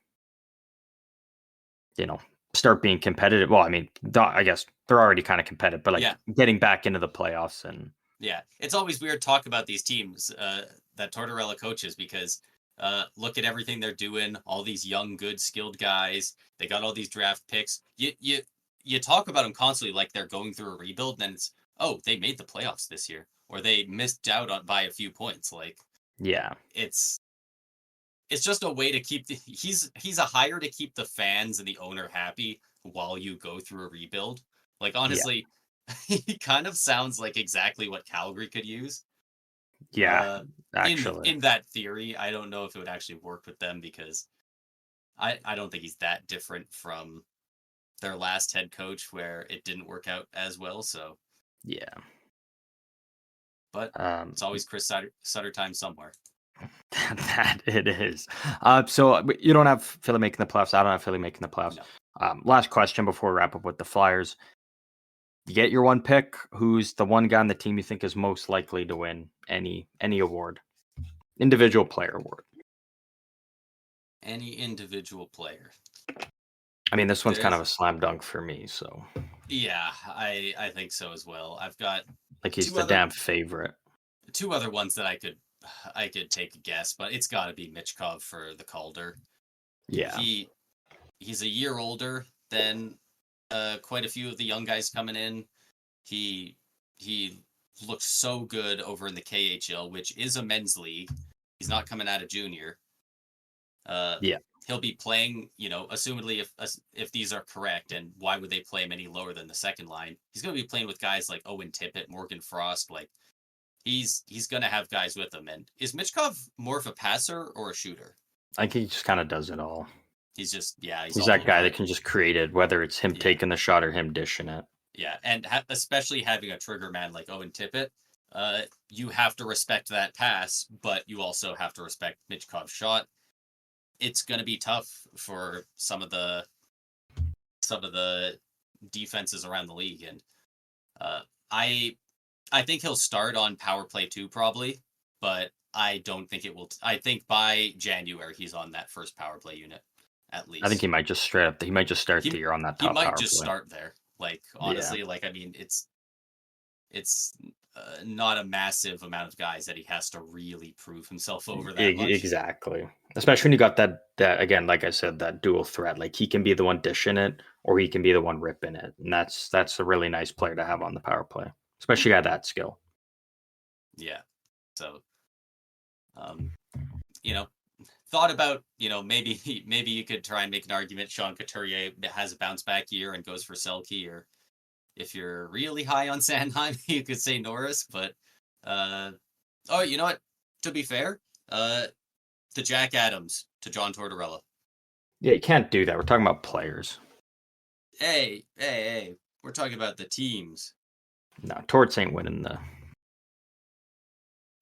you know start being competitive. Well, I mean, I guess they're already kind of competitive, but like Yeah, getting back into the playoffs and yeah. It's always weird talk about these teams that Tortorella coaches because look at everything they're doing. All these young, good, skilled guys. They got all these draft picks. You talk about them constantly like they're going through a rebuild. And then it's they made the playoffs this year, or they missed out on by a few points. Like yeah, it's it's just a way to keep he's a hire to keep the fans and the owner happy while you go through a rebuild. Like yeah, honestly, he kind of sounds like exactly what Calgary could use. yeah. Uh Actually, in that theory, I don't know if it would actually work with them because I don't think he's that different from their last head coach where it didn't work out as well. So, yeah. but Um, it's always Chris Sutter time somewhere. that it is. So you don't have Philly making the playoffs. I don't have Philly making the playoffs. No. Last question before we wrap up with the Flyers. You get your one pick. Who's the one guy on the team you think is most likely to win any award, individual player award? Any individual player. I mean, this one's kind of There's a slam dunk for me. So, yeah, I think so as well. I've got like, he's two the other damn favorite. two other ones that I could take a guess, but it's got to be Michkov for the Calder. Yeah, He he's a year older than quite a few of the young guys coming in. He he looks so good over in the KHL, which is a men's league. He's not coming out of junior. Uh, yeah, he'll be playing, assumedly if these are correct, and why would they play him any lower than the second line? He's going to be playing with guys like Owen Tippett, Morgan Frost. Like he's going to have guys with him. And is Michkov more of a passer or a shooter? I think he just kind of does it all. He's just he's He's all that guy over that it. can just create it, whether it's him Yeah, taking the shot or him dishing it. Yeah, and especially having a trigger man like Owen Tippett, you have to respect that pass, but you also have to respect Michkov's shot. It's going to be tough for some of the defenses around the league, and uh, I I think he'll start on power play 2 probably, but I don't think it will. I think by January he's on that first power play unit at I think least. he might just start the He year on that he top might power just play. start there. Like Yeah. honestly, like I mean, it's not a massive amount of guys that he has to really prove himself over that much. Exactly. Especially when you got that again, like I said, that dual threat. Like he can be the one dishing it, or he can be the one ripping it, and that's a really nice player to have on the power play, especially at that skill. Yeah. So, you know, thought about, maybe you could try and make an argument Sean Couturier has a bounce back year and goes for Selke, or if you're really high on Sandheim, you could say Norris, but oh, you know what? To be fair, to Jack Adams, to John Tortorella. Yeah, you can't do that. We're talking about players. Hey, we're talking about the teams. No, Torts ain't winning the.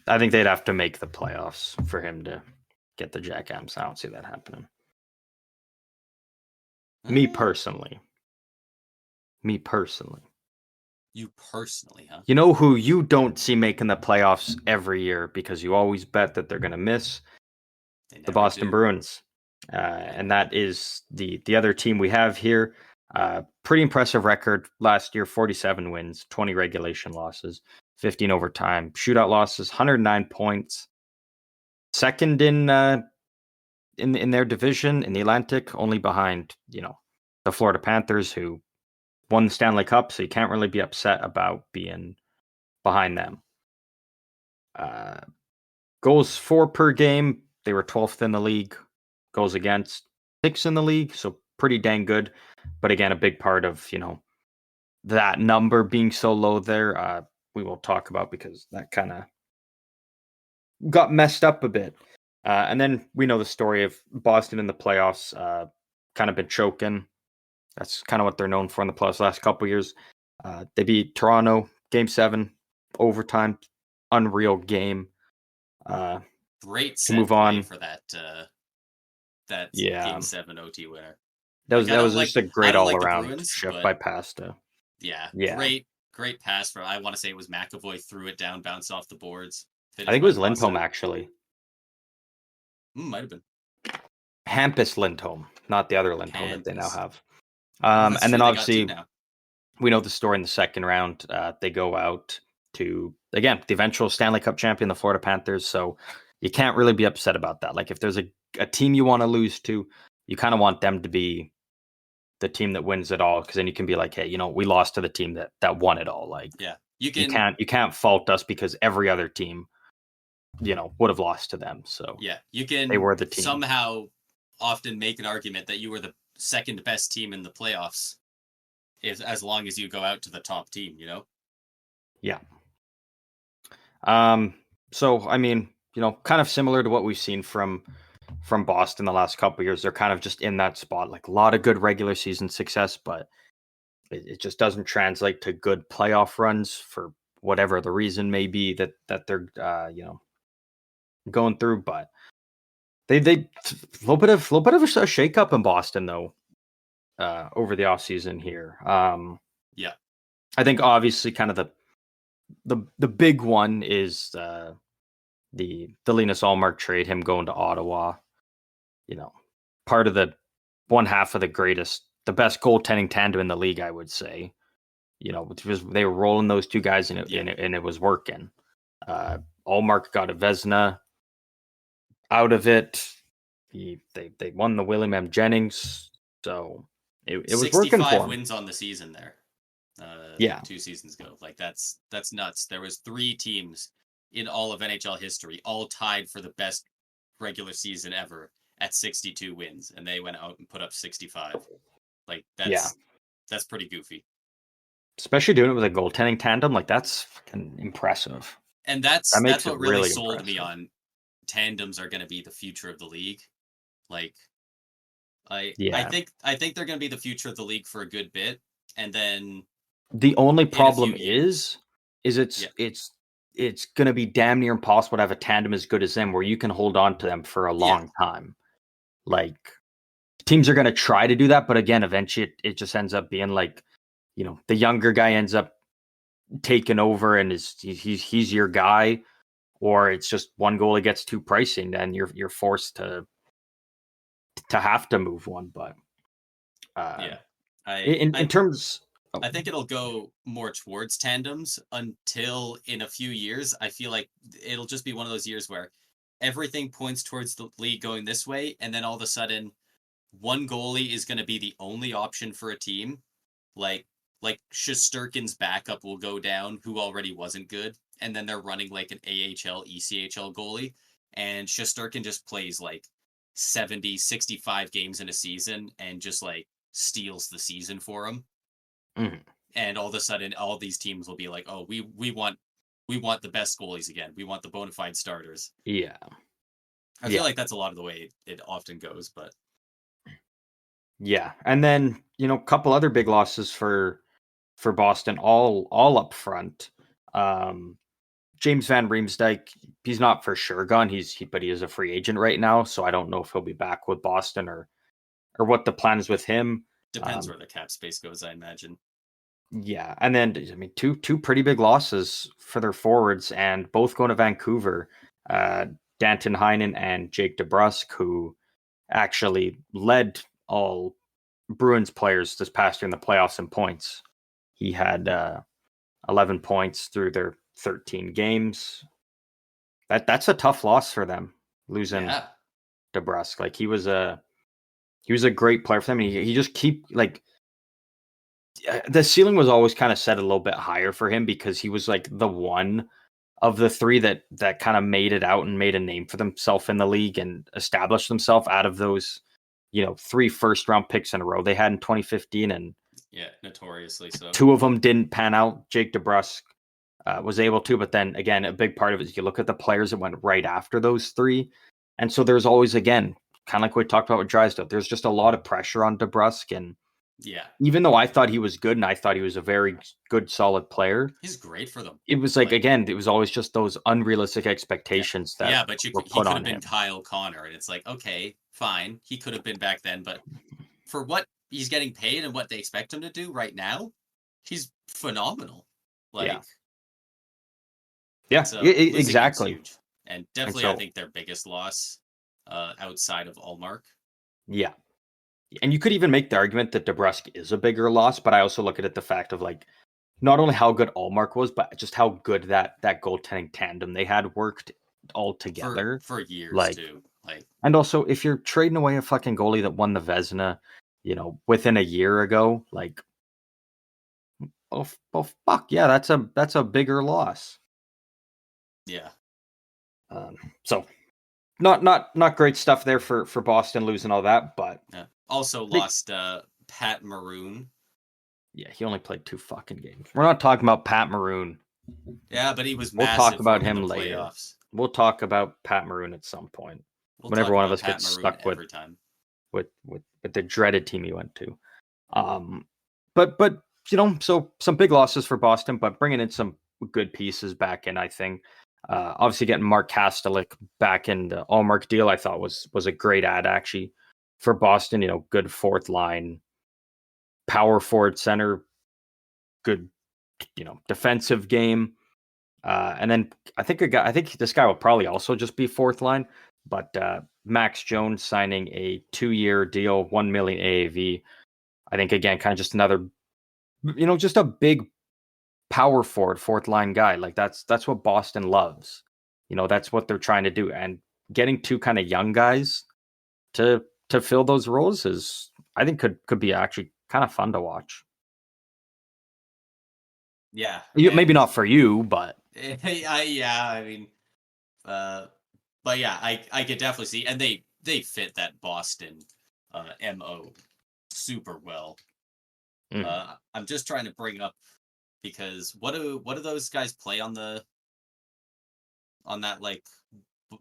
I think they'd have to make the playoffs for him to get the Jack Adams. I don't see that happening. Me personally. You personally, huh? You know who you don't see making the playoffs every year because you always bet that they're going to miss? The Boston Bruins. And that is the other team we have here. Pretty impressive record last year, 47 wins, 20 regulation losses, 15 overtime, shootout losses, 109 points. Second in their division in the Atlantic, only behind, the Florida Panthers, who won the Stanley Cup, so you can't really be upset about being behind them. Goals for per game, they were 12th in the league. Goals against, 6th in the league, so pretty dang good. But again, a big part of, that number being so low there, we will talk about because that kind of got messed up a bit. And then we know the story of Boston in the playoffs, kind of been choking. That's kind of what they're known for in the playoffs last couple of years. They beat Toronto, Game 7, overtime, unreal game. Great to move on for that Yeah. Game 7 OT winner. That was I just a don't great like all the around Bruins, shift but by Pasta. yeah, Yeah. great pass for, I want to say it was McAvoy, threw it down, bounced off the boards. I think it was Lindholm, actually. Might have been. Hampus Lindholm, not the other Lindholm that they now Hampus. have. That's And then true, they got two obviously now. we know the story in the second round. They go out to, again, the eventual Stanley Cup champion, the Florida Panthers. So you can't really be upset about that. Like if there's a team you want to lose to, you kind of want them to be the team that wins it all, because then you can be like, hey, we lost to the team that won it all. Like, Yeah, you can't fault us because every other team, would have lost to them. So yeah, you can they were the team. somehow often make an argument that you were the second best team in the playoffs, as long as you go out to the top team, Yeah. So I mean, kind of similar to what we've seen from Boston the last couple of years. They're kind of just in that spot, like a lot of good regular season success, but it just doesn't translate to good playoff runs for whatever the reason may be that they're going through. But they little bit of a shakeup in Boston though over the offseason here. Yeah, I think obviously kind of the big one is the Linus Allmark trade, him going to Ottawa. Part of the one half of the best goaltending tandem in the league, I would say. Because they were rolling those two guys and it was working. Allmark got a Vezina out of it. They won the William M. Jennings, so it was working for 65 him. wins on the season there. 2 seasons ago. Like that's nuts. There was 3 teams in all of NHL history, all tied for the best regular season ever at 62 wins, and they went out and put up 65. Like that's pretty goofy. Especially doing it with a goaltending tandem, like that's fucking impressive. And that's what really sold impressive. me on tandems are going to be the future of the league. Like I think they're going to be the future of the league for a good bit, and then The only in a few problem years. is Yeah. it's going to be damn near impossible to have a tandem as good as them where you can hold on to them for a Yeah. long time. Like teams are going to try to do that, but again, eventually it just ends up being like, the younger guy ends up taking over and he's your guy, or it's just one goalie gets too pricey and then you're forced to have to move one. But Yeah. I in I terms, I think it'll go more towards tandems until in a few years. I feel like it'll just be one of those years where everything points towards the league going this way, and then all of a sudden, one goalie is going to be the only option for a team. Like like Shesterkin's backup will go down, who already wasn't good, and then they're running like an AHL, ECHL goalie, and Shesterkin just plays like 70, 65 games in a season and just like steals the season for him. mhm, And all of a sudden all these teams will be like, "Oh, we want the best goalies again. We want the bona fide starters." yeah, I feel yeah, like that's a lot of the way it often goes, but yeah. And then a couple other big losses for Boston, all up front. Um, James Van Riemsdyk, he's not for sure gone. But he is a free agent right now, so I don't know if he'll be back with Boston or what the plan is with him. depends Um, where the cap space goes, I imagine. yeah, and then I mean two pretty big losses for their forwards, and both going to Vancouver. Uh, Danton Heinen and Jake DeBrusk, who actually led all Bruins players this past year in the playoffs in points. He had 11 points through their 13 games. That's a tough loss for them, losing Yeah. DeBrusk. Like he was a great player for them. And he just keep like the ceiling was always kind of set a little bit higher for him because he was like the one of the three that kind of made it out and made a name for themselves in the league and established themselves out of those, three first round picks in a row they had in 2015, and Yeah, notoriously so. two of them didn't pan out. Jake DeBrusk was able to, but then again, a big part of it is you look at the players that went right after those three, and so there's always again kind of like we talked about with Drysdale. There's just a lot of pressure on DeBrusk, and Yeah. even though I thought he was good and I thought he was a very good, solid player, He's great for them. it was like Like, again, it was always just those unrealistic yeah. expectations that Yeah, but were he put could have on been him. Kyle Connor, and it's like, okay, fine. He could have been back then, but for what he's getting paid and what they expect him to do right now, he's phenomenal. Yeah, Like, yeah, so losing him's exactly. huge. And And definitely I so think their biggest loss outside of Allmark. yeah, and you could even make the argument that DeBrusk is a bigger loss, but I also look at it the fact of like not only how good Allmark was, but just how good that goaltending tandem they had worked all together. For years Like, too. Like, and also if you're trading away a fucking goalie that won the Vezina, within a year ago, like, fuck yeah, that's a bigger loss. yeah. Um, so not great stuff there for Boston losing all that, but Yeah. Also I think lost Pat Maroon. yeah, he only played two fucking games. We're not talking about Pat Maroon. Yeah, but he was We'll talk massive for about him in the him later. playoffs. We'll talk about Pat Maroon at some point. We'll Whenever talk one of about us Pat gets Maroon stuck with every time. with the dreaded team he went to. But so some big losses for Boston, but bringing in some good pieces back in, I think. Obviously, getting Mark Kastelik back in the Allmark deal, I thought was a great ad actually for Boston. Good fourth line, power forward, center, good defensive game. And then I think this guy will probably also just be fourth line, but Max Jones signing a 2-year deal, 1 million AAV. I think again, kind of just another, just a big power forward, fourth line guy. Like that's what Boston loves. That's what they're trying to do. And getting two kind of young guys to fill those roles is, I think, could be actually kind of fun to watch. Yeah, Maybe and not for you, but I mean, uh, but yeah, I could definitely see, and they fit that Boston mo super well. mhm. I'm just trying to bring up because what do those guys play on that like?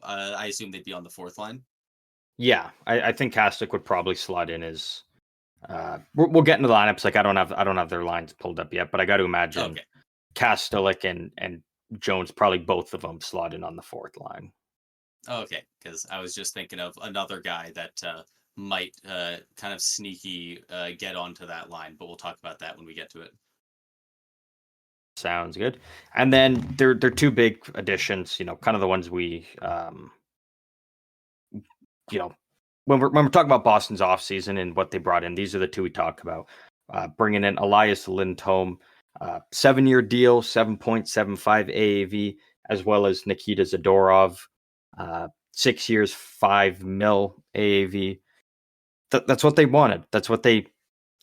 I assume they'd be on the fourth line. Yeah, I think Kastic would probably slot in as We'll get into the lineups. Like I don't have their lines pulled up yet, but I got to imagine Okay. Kastelik and Jones, probably both of them slotted on the fourth line. Okay, because I was just thinking of another guy that might kind of sneaky get onto that line, but we'll talk about that when we get to it. Sounds good. And then they're two big additions. Kind of the ones we when we're talking about Boston's offseason and what they brought in, these are the two we talk about. Bringing in Elias Lindholm, 7-year deal, 7.75 AAV, as well as Nikita Zadorov, 6 years, 5 mil AAV. That's what they wanted. That's what they've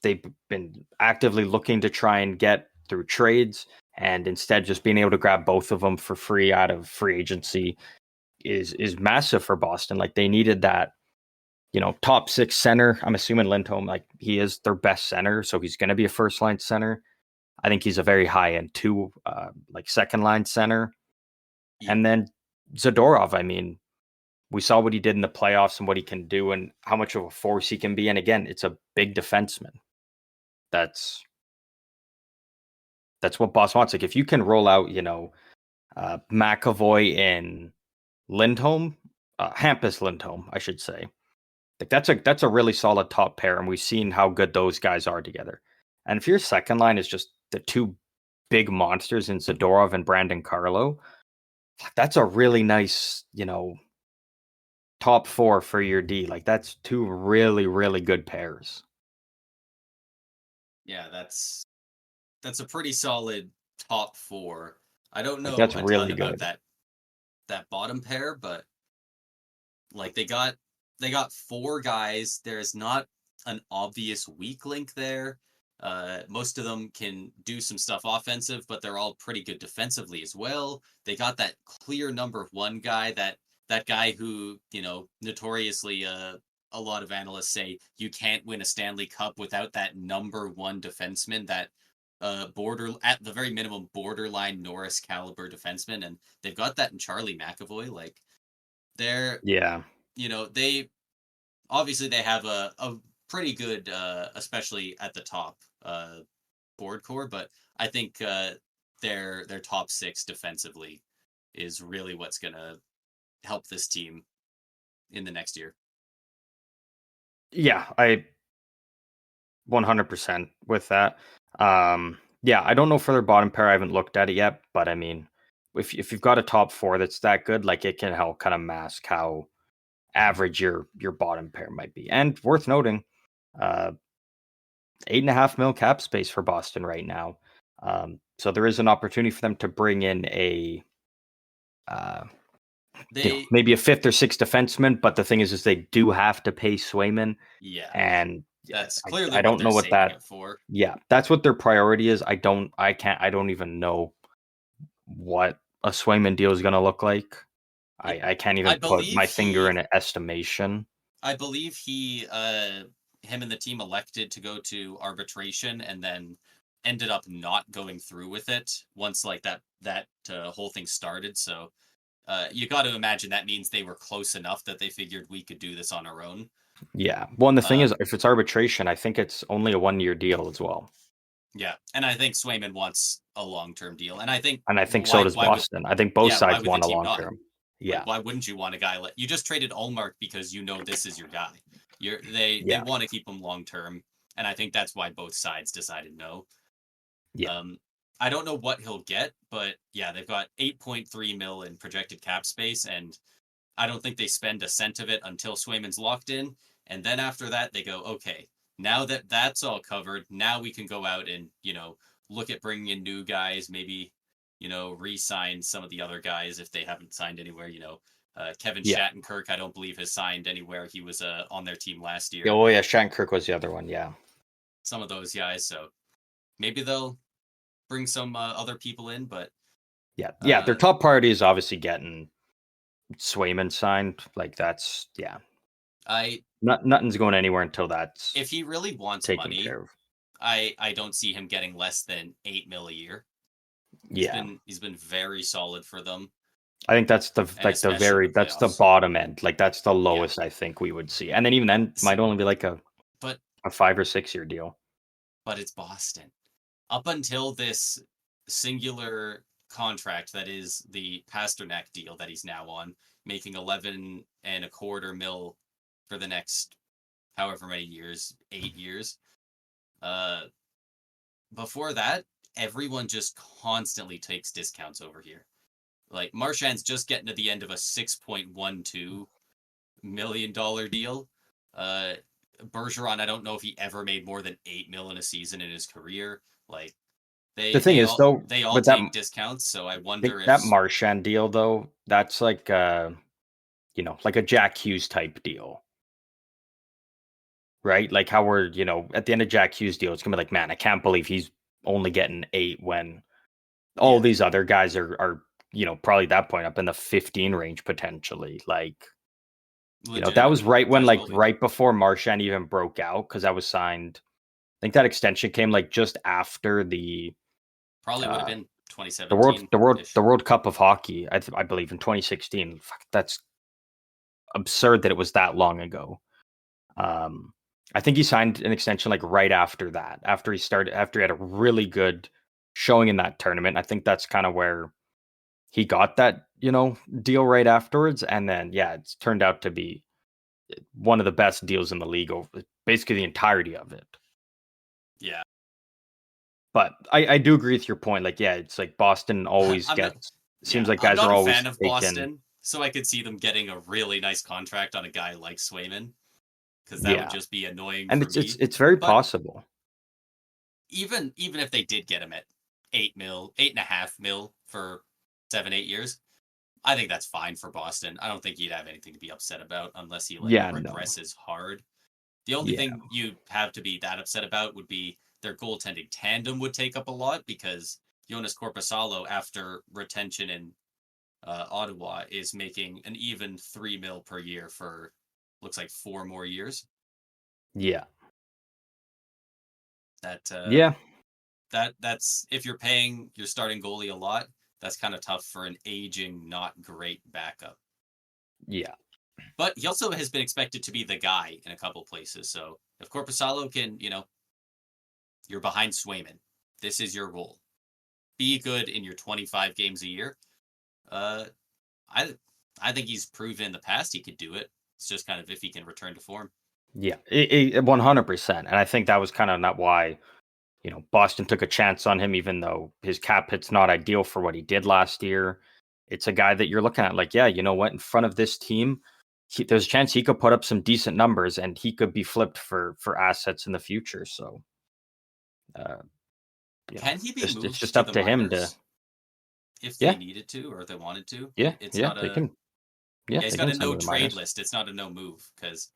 been actively looking to try and get through trades, and instead just being able to grab both of them for free out of free agency is massive for Boston. Like they needed that top 6 center. I'm assuming Lindholm, like he is their best center, so he's going to be a first line center. I think he's a very high end 2, like second line center. Yeah. And then Zadorov, I mean, we saw what he did in the playoffs and what he can do and how much of a force he can be. And again, it's a big defenseman. That's what Boston wants. Like if you can roll out, McAvoy and Lindholm, Hampus Lindholm, I should say. Like that's a really solid top pair, and we've seen how good those guys are together. And if your second line is just the two big monsters in Zadorov and Brandon Carlo, that's a really nice, top 4 for your D. Like that's two really, really good pairs. Yeah, that's a pretty solid top 4. I don't Like know that's a ton really about good. that bottom pair, but like they got 4 guys. There's not an obvious weak link there. Most of them can do some stuff offensive, but they're all pretty good defensively as well. They got that clear number 1 guy, that guy who, notoriously a lot of analysts say you can't win a Stanley Cup without that number 1 defenseman, that at the very minimum borderline Norris caliber defenseman, and they've got that in Charlie McAvoy. Like they're Yeah. they obviously they have a pretty good especially at the top board core, but I think their top 6 defensively is really what's gonna help this team in the next year. Yeah, I 100% with that. Yeah, I don't know for their bottom pair. I haven't looked at it yet, but I mean, if you've got a top 4 that's that good, like it can help kind of mask how average your bottom pair might be. And worth noting, 8.5 mil cap space for Boston right now. So there is an opportunity for them to bring in They maybe a 5th or 6th defenseman. But the thing is they do have to pay Swayman, yeah, and that's clearly I what don't they're know what saving that. it for. Yeah, that's what their priority is. I don't even know what a Swayman deal is going to look like. Yeah, I can't even I put believe my finger he in an estimation. I believe he him and the team elected to go to arbitration and then ended up not going through with it once like that whole thing started. So you got to imagine that means they were close enough that they figured we could do this on our own. Yeah. Well, and the thing is, Um, if it's arbitration, I think it's only a 1-year deal as well. yeah, and I think Swayman wants a long-term deal, and I think And I think so does why would Boston. I think both why sides would the want a team long not? term. Like, Yeah. why wouldn't you want a guy like you just traded Allmark because this is your guy? They Yeah. want to keep him long term, and I think that's why both sides decided no. Yeah. I don't know what he'll get, but yeah, they've got 8.3 mil in projected cap space, and I don't think they spend a cent of it until Swayman's locked in, and then after that they go, okay, now that that's all covered, now we can go out and look at bringing in new guys, maybe re-sign some of the other guys if they haven't signed anywhere. Kevin Yeah. Shattenkirk, I don't believe has signed anywhere. He was on their team last year. Oh, yeah. Shattenkirk was the other one. Yeah. Some of those guys, so maybe they'll bring some other people in, but Yeah. Yeah. Their top priority is obviously getting Swayman signed. Like that's, yeah. Nothing's going anywhere until that's if he really wants taken money, care of. I don't see him getting less than 8 mil a year. Yeah. He's been very solid for them. I think that's And that's the playoffs. bottom end. Like that's the Yeah. lowest I think we would see. And then even then might only be like a But a 5 or 6 year deal. But it's Boston. Up until this singular contract that is the Pasternak deal that he's now on, making 11 and a quarter mil for the next however many years, 8 years. Before that, everyone just constantly takes discounts over here. Like Marchand's just getting to the end of a $6.12 million deal. Bergeron, I don't know if he ever made more than 8 mil in a season in his career. Like The thing is, though, they all with take discounts, so I wonder if that Marchand deal, though, that's like like a Jack Hughes type deal, right? Like how we're, at the end of Jack Hughes deal, it's gonna be like, man, I can't believe he's only getting 8 when all these other guys are probably at that point up in the 15 range potentially. Like, that was right when right before Marchand even broke out, because that was signed. I think that extension came like just after the probably would have been 2017. The World Cup of Hockey, I believe in 2016. Fuck, that's absurd that it was that long ago. I think he signed an extension like right after that, after he had a really good showing in that tournament. I think that's kind of where he got that, deal right afterwards. And then, it's turned out to be one of the best deals in the league over basically the entirety of it. Yeah. But I do agree with your point. Like, it's like Boston always seems like guys are always fan of Boston, so I could see them getting a really nice contract on a guy like Swayman, because that would just be annoying. And it's very possible. Even if they did get him at 8.5 mil for 7-8 years, I think that's fine for Boston. I don't think you'd have anything to be upset about unless he regresses hard. The only thing you have to be that upset about would be their goaltending tandem would take up a lot, because Jonas Korpisalo, after retention in Ottawa, is making an even 3 mil per year for looks like 4 more years. Yeah. That's if you're paying your starting goalie a lot, that's kind of tough for an aging, not great backup. Yeah. But he also has been expected to be the guy in a couple places. So if Korpisalo can, you're behind Swayman, this is your role. Be good in your 25 games a year. I think he's proven in the past he could do it. It's just kind of if he can return to form. Yeah, 100%. And I think that was kind of not why, Boston took a chance on him, even though his cap hit's not ideal for what he did last year. It's a guy that you're looking at like, you know what, in front of this team, there's a chance he could put up some decent numbers and he could be flipped for assets in the future. So, can he be moved? It's just up to him to, if they needed to or if they wanted to. It's not they can. Yeah, he's got a no trade list. It's not a no move because.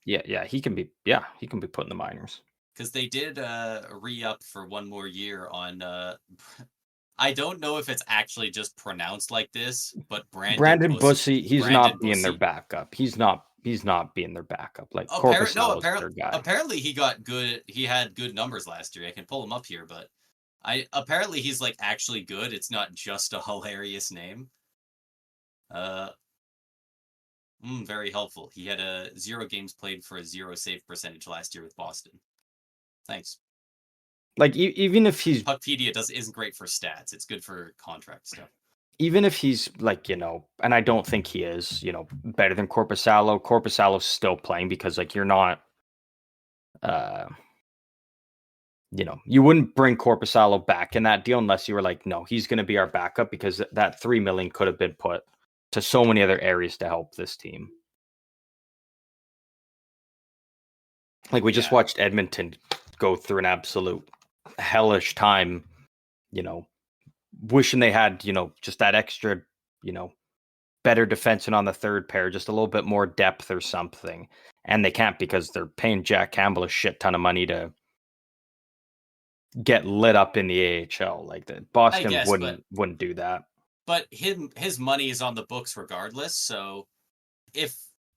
He can be put in the minors. Because they did re-up for one more year on. I don't know if it's actually just pronounced like this, but Brandon Bussey. He's not being their backup. He's not being their backup. Like apparently he got good. He had good numbers last year. I can pull him up here, but apparently he's like actually good. It's not just a hilarious name. Very helpful. He had 0 games played for a 0 save percentage last year with Boston. Thanks. Like even if he's Puckpedia isn't great for stats. It's good for contract stuff. Even if he's like, and I don't think he is, better than Korpisalo. Korpisalo's still playing because like you're not you wouldn't bring Korpisalo back in that deal unless you were like, no, he's going to be our backup, because that $3 million could have been put to so many other areas to help this team. Like we just watched Edmonton go through an absolute hellish time, wishing they had, just that extra, better defenseman on the third pair, just a little bit more depth or something. And they can't because they're paying Jack Campbell a shit ton of money to get lit up in the AHL. Like that, Boston wouldn't do that. But his money is on the books regardless. So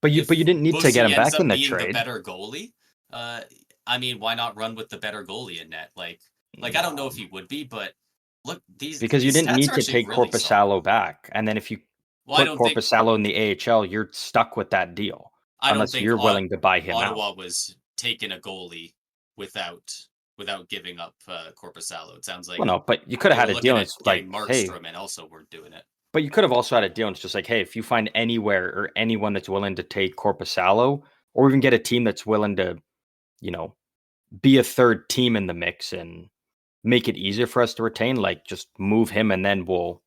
but you didn't need to get him back in the trade. The better goalie. Why not run with the better goalie in net? Like I don't know if he would be, but look, because you didn't need to take really Korpisalo back, and then if you put Korpisalo in the AHL, you're stuck with that deal unless you're willing to buy him Ottawa out. was taken a goalie without giving up Korpisalo. It sounds like Well, no, but you could they have were had a deal. looking And at it's getting like, hey, Markstrom and also weren't doing it. but you could have also had a deal. And it's just like, hey, if you find anywhere or anyone that's willing to take Korpisalo, or even get a team that's willing to, you know, be a third team in the mix and make it easier for us to retain, like just move him, and then we'll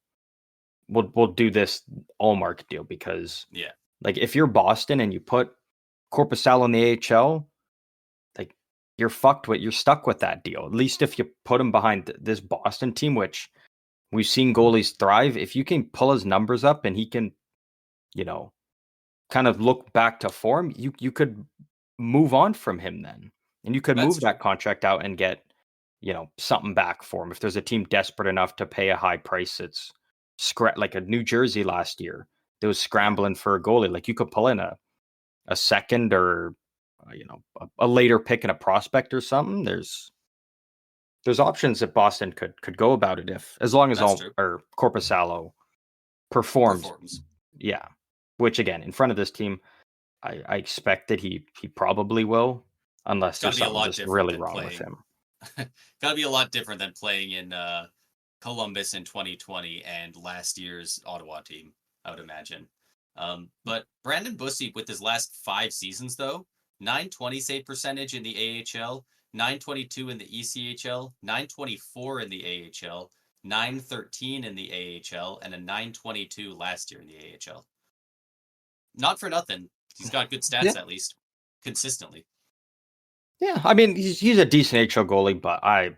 do this Allmark deal. Because Yeah, like if you're Boston and you put Korpisalo in the AHL, like you're stuck with that deal. At least if you put him behind this Boston team, which we've seen goalies thrive. If you can pull his numbers up and he can, you know, kind of look back to form, you could move on from him then. And you could that's move true. that contract out and get, you know, something back for him. If there's a team desperate enough to pay a high price, it's like a New Jersey last year. They was scrambling for a goalie. Like you could pull in a second or you know, a later pick and a prospect or something. There's options that Boston could go about it, if as long as That's all true. or Korpisalo performs. Performs. Yeah. Which again, in front of this team, I expect that he probably will, unless Got to there's be a something lot just different really than wrong with playing. him. Got to be a lot different than playing in Columbus in 2020 and last year's Ottawa team, I would imagine. But Brandon Bussi, with his last 5 seasons, though, 920 save percentage in the AHL, 922 in the ECHL, 924 in the AHL, 913 in the AHL, and a 922 last year in the AHL. Not for nothing. He's got good stats, Yeah. at least, consistently. Yeah, I mean he's a decent HL goalie, but I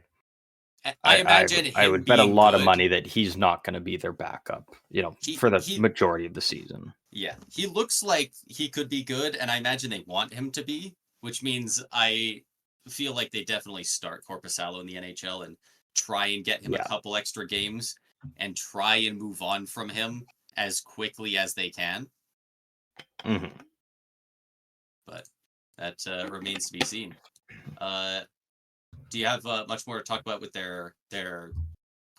imagine I him would bet a being lot of good. money that he's not going to be their backup, you know, He for the he majority of the season. Yeah, he looks like he could be good, and I imagine they want him to be, which means I feel like they definitely start Korpisalo in the NHL and try and get him a Yeah. couple extra games and try and move on from him as quickly as they can. Mm-hmm. But that remains to be seen. Do you have much more to talk about with their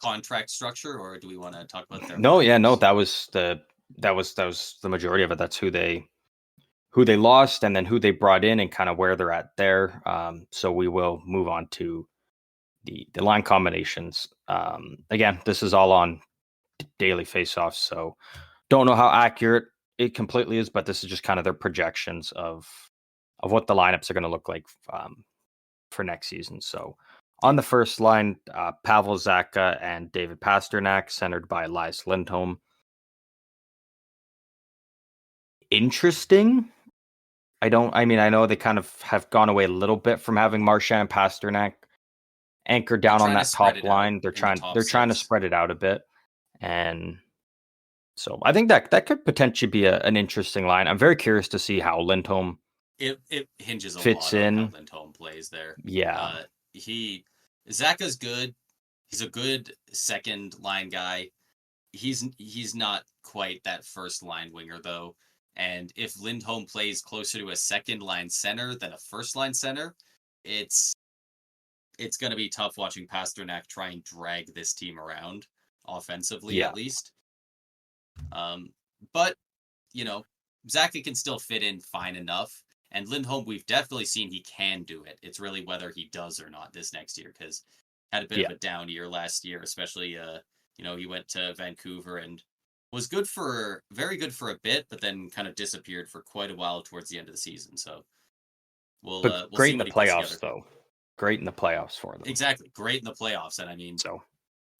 contract structure, or do we want to talk about their No, yeah, no, lineups? that was the majority of it. That's who they lost, and then who they brought in, and kind of where they're at there. So we will move on to the line combinations. Again, this is all on daily faceoffs, so don't know how accurate it completely is, but this is just kind of their projections of what the lineups are going to look like for next season. So on the first line, Pavel Zacha and David Pasternak, centered by Elias Lindholm. Interesting. I mean, I know they kind of have gone away a little bit from having Marchand and Pasternak anchored They're down on trying to that spread top it out line. They're in the trying top they're trying to 6. spread it out a bit. And so I think that could potentially be an interesting line. I'm very curious to see how Lindholm It hinges a fits lot on how in. Lindholm plays there. Yeah. Zacha's good. He's a good second line guy. He's not quite that first line winger though. And if Lindholm plays closer to a second line center than a first line center, it's going to be tough watching Pasternak try and drag this team around offensively, Yeah. at least. But you know, Zacha can still fit in fine enough. And Lindholm, we've definitely seen he can do it. It's really whether he does or not this next year, because had a bit Yeah. of a down year last year, especially he went to Vancouver and was very good for a bit, but then kind of disappeared for quite a while towards the end of the season. So we'll But we'll great see in the what he puts playoffs together. though. Great in the playoffs for them. Exactly, great in the playoffs, and I mean, So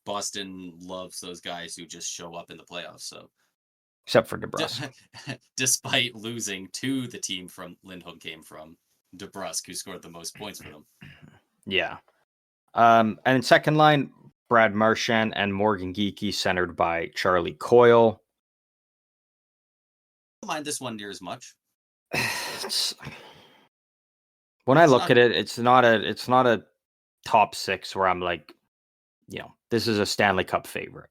Boston loves those guys who just show up in the playoffs. So except for DeBrusque. despite losing to the team from Lindholm came from, DeBrusque, who scored the most points for them. Yeah. And in second line, Brad Marchand and Morgan Geekie, centered by Charlie Coyle. I don't mind this one near as much. When I look at it, it's not a top 6 where I'm like, this is a Stanley Cup favorite.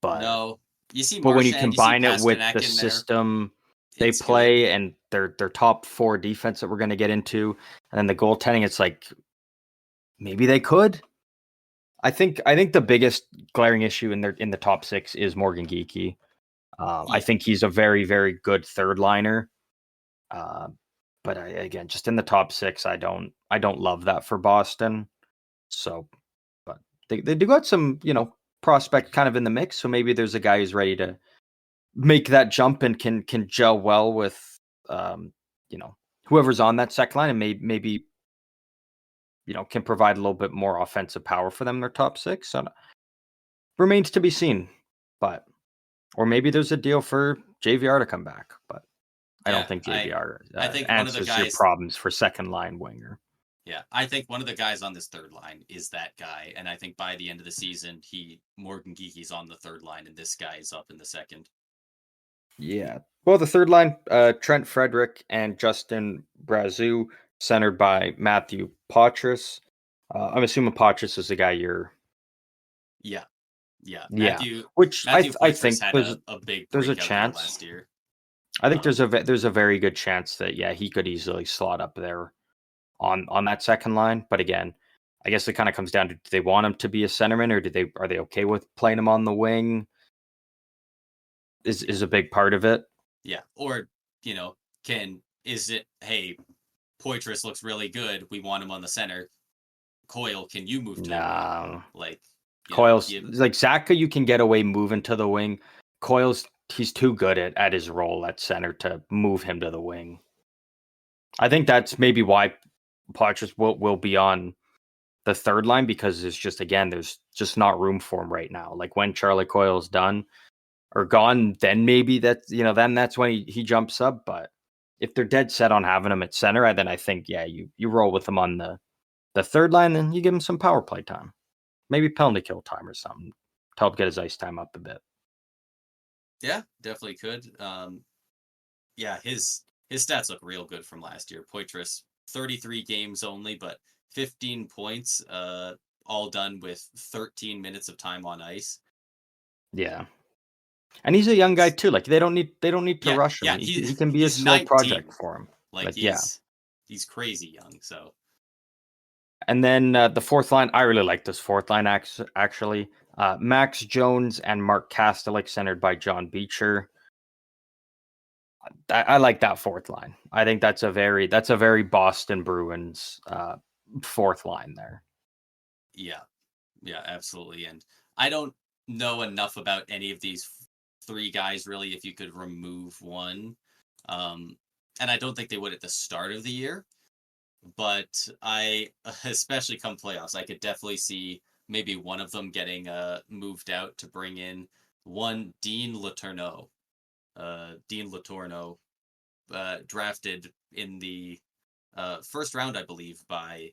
But no, you see, but when you Marchand, combine it with Pasternak the in system they it's play good. and their top 4 defense that we're going to get into, and then the goaltending, it's like maybe they could. I think the biggest glaring issue in the top 6 is Morgan Geekie. I think he's a very, very good third liner. but again, just in the top 6, I don't love that for Boston. So, but they do got some, prospect kind of in the mix. So maybe there's a guy who's ready to make that jump and can gel well with, you know, whoever's on that second line, and maybe can provide a little bit more offensive power for them in their top 6. So remains to be seen, but or maybe there's a deal for JVR to come back, but I don't Yeah, think JVR I think one of the answers your guys. problems for second line winger. Yeah, I think one of the guys on this third line is that guy, and I think by the end of the season, Morgan Geeky's on the third line, and this guy is up in the second. Yeah. Well, the third line, Trent Frederick and Justin Brazeau, centered by Matthew Poitras. I'm assuming Poitras is the guy you're. Yeah, yeah. Yeah, Matthew which I Poitras think had a big there's a breakout year chance. last year. I think there's a very good chance that he could easily slot up there on that second line. But again, I guess it kind of comes down to, do they want him to be a centerman, or are they okay with playing him on the wing? Is a big part of it. Yeah, or is it, hey, Poitras looks really good, we want him on the center. Coyle, can you move to the wing? Like Coyle's like Zaka, you can get away moving to the wing. Coyle's he's too good at his role at center to move him to the wing. I think that's maybe why Poitras will be on the third line, because there's just not room for him right now. Like when Charlie Coyle's done or gone, then maybe then that's when he jumps up. But if they're dead set on having him at center, then I think you roll with him on the third line, and you give him some power play time, maybe penalty kill time or something to help get his ice time up a bit. Yeah, definitely could. Yeah, his stats look real good from last year. Poitras, 33 games only, but 15 points, all done with 13 minutes of time on ice. Yeah. And he's a young guy too. Like they don't need to rush him. Yeah, he can be a slow 19. project for him. Like he's crazy young. So. And then the fourth line, I really like this fourth line actually. Max Jones and Mark Kastelik, centered by John Beecher. I like that fourth line. I think that's a very Boston Bruins fourth line there. Yeah, absolutely. And I don't know enough about any of these three guys really. If you could remove one, and I don't think they would at the start of the year. But I, especially come playoffs, I could definitely see maybe one of them getting moved out to bring in one Dean Letourneau. Dean Letourneau, drafted in the first round, I believe, by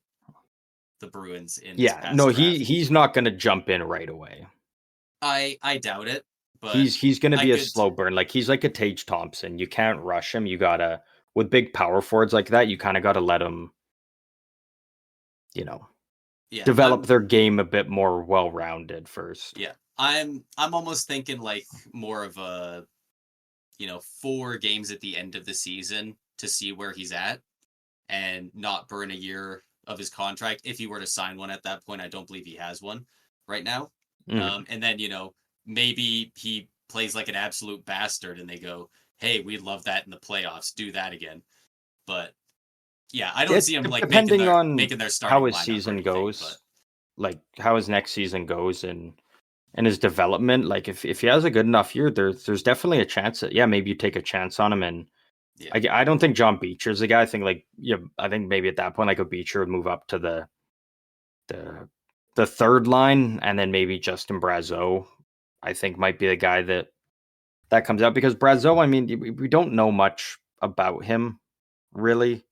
the Bruins in this past draft. He's not going to jump in right away. I doubt it, but he's going to be a slow burn. Like he's like a Tage Thompson. You can't rush him. You gotta, with big power forwards like that, you kind of got to let him, develop their game a bit more well-rounded first. Yeah, I'm almost thinking like more of a 4 games at the end of the season to see where he's at and not burn a year of his contract. If he were to sign one at that point, I don't believe he has one right now. And then, maybe he plays like an absolute bastard and they go, hey, we love that in the playoffs. Do that again. But yeah, I don't see him like making their starting how his season goes, like how his next season goes and his development. Like if he has a good enough year, there's definitely a chance that maybe you take a chance on him. And I don't think John Beecher's the guy. I think I think maybe at that point like a Beecher would move up to the third line, and then maybe Justin Brazeau I think might be the guy that comes out, because Brazeau, I mean, we don't know much about him really.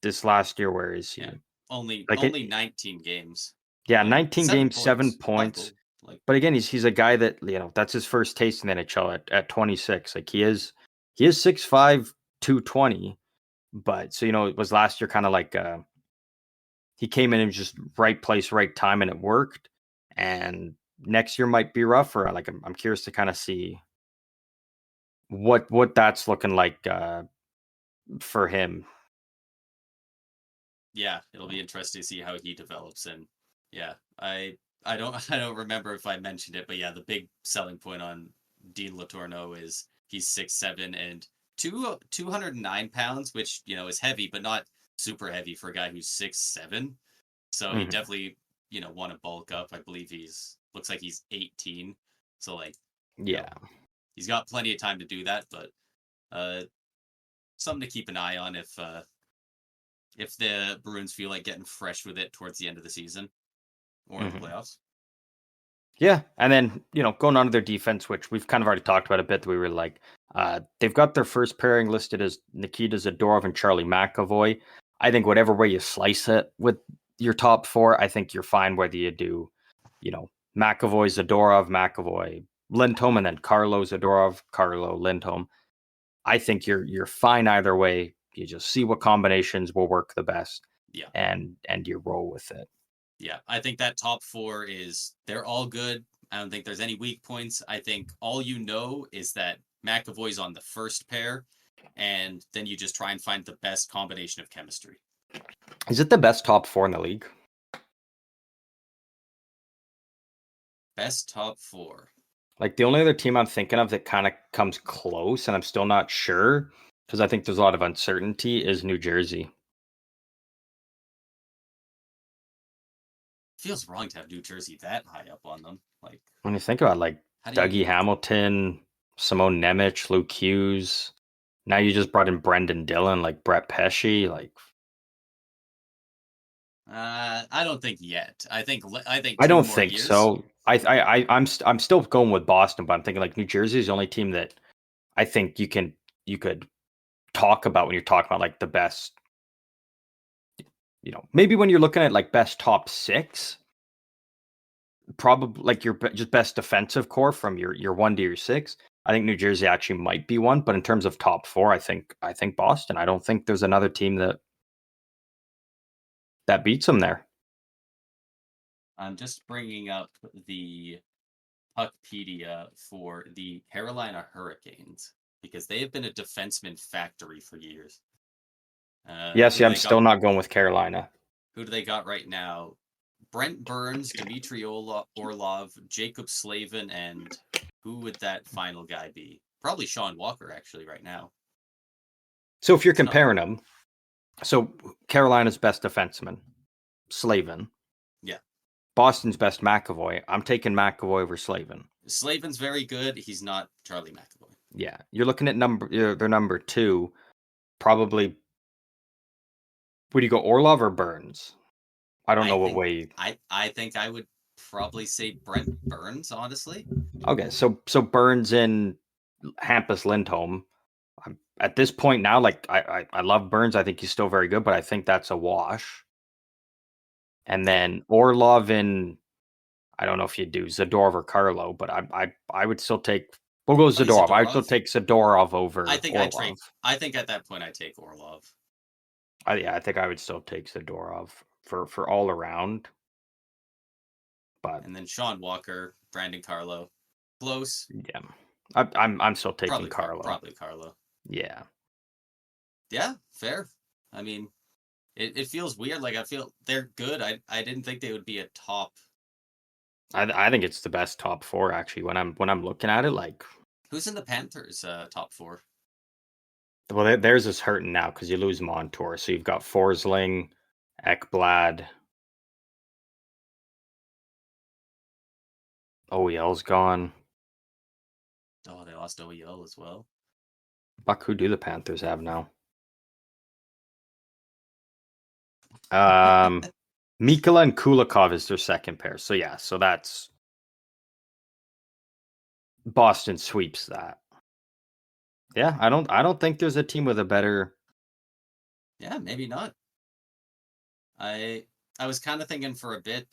This last year, where is he? Yeah. Only 19 games. Yeah, 19 games, 7 points. Cool. But again, he's a guy that that's his first taste in the NHL at 26. Like he is 6'5", 220. But so it was last year kind of like he came in and just right place, right time, and it worked. And next year might be rougher. Like I'm curious to kind of see what that's looking like for him. Yeah, it'll be interesting to see how he develops. And yeah, I don't remember if I mentioned it, but yeah, the big selling point on Dean Letourneau is he's 6'7" and 209 pounds, which, is heavy, but not super heavy for a guy who's 6'7". So he definitely, want to bulk up. I believe looks like he's 18. So yeah. He's got plenty of time to do that, but something to keep an eye on if the Bruins feel like getting fresh with it towards the end of the season or in the playoffs. Yeah, and then going on to their defense, which we've kind of already talked about a bit. We were like, they've got their first pairing listed as Nikita Zadorov and Charlie McAvoy. I think whatever way you slice it with your top four, I think you're fine whether you do, McAvoy, Zadorov, McAvoy, Lindholm, and then Carlo Zadorov, Carlo Lindholm. I think you're fine either way. You just see what combinations will work the best. Yeah. And you roll with it. Yeah, I think that top four they're all good. I don't think there's any weak points. I think all is that McAvoy's on the first pair, and then you just try and find the best combination of chemistry. Is it the best top four in the league? Best top four. Like the only other team I'm thinking of that kind of comes close, and I'm still not sure because I think there's a lot of uncertainty, is New Jersey. Feels wrong to have New Jersey that high up on them. Like when you think about Dougie Hamilton, Simone Nemec, Luke Hughes. Now you just brought in Brendan Dillon, Brett Pesce, I don't think yet. I think I don't think years. so. I'm still going with Boston, but I'm thinking New Jersey is the only team that I think you could talk about when you're talking about the best. Maybe when you're looking at best top six, probably your just best defensive core from your 1 to your 6. I think New Jersey actually might be one, but in terms of top 4, I think Boston. I don't think there's another team that beats them there. I'm just bringing up the Puckpedia for the Carolina Hurricanes because they have been a defenseman factory for years. I'm still not going with Carolina. Who do they got right now? Brent Burns, Dmitry Orlov, Jacob Slavin, and who would that final guy be? Probably Sean Walker, actually, right now. So if you're comparing them, so Carolina's best defenseman, Slavin. Yeah. Boston's best McAvoy. I'm taking McAvoy over Slavin. Slavin's very good. He's not Charlie McAvoy. Yeah. You're looking at their number 2. Probably. Would you go Orlov or Burns? I don't know what way. I think I would probably say Brent Burns, honestly. Okay, so Burns in Hampus Lindholm. At this point now, I love Burns. I think he's still very good, but I think that's a wash. And then Orlov in, I don't know if you do Zadorov or Carlo, but I would still take. We'll go Zadorov. I would still take Zadorov over Orlov. I think at that point I take Orlov. I think I would still take Zadorov for all around. And then Sean Walker, Brandon Carlo, close. Yeah, I'm still taking Carlo. Probably Carlo. Yeah. Yeah, fair. I mean, it feels weird. I feel they're good. I didn't think they would be a top. I think it's the best top 4 actually. When I'm looking at it, who's in the Panthers top 4? Well, theirs is hurting now because you lose Montour. So you've got Forsling, Ekblad. OEL's gone. Oh, they lost OEL as well. Fuck, who do the Panthers have now? Mikula and Kulikov is their second pair. So yeah, so that's Boston sweeps that. Yeah, I don't think there's a team with a better. Yeah, maybe not. I was kind of thinking for a bit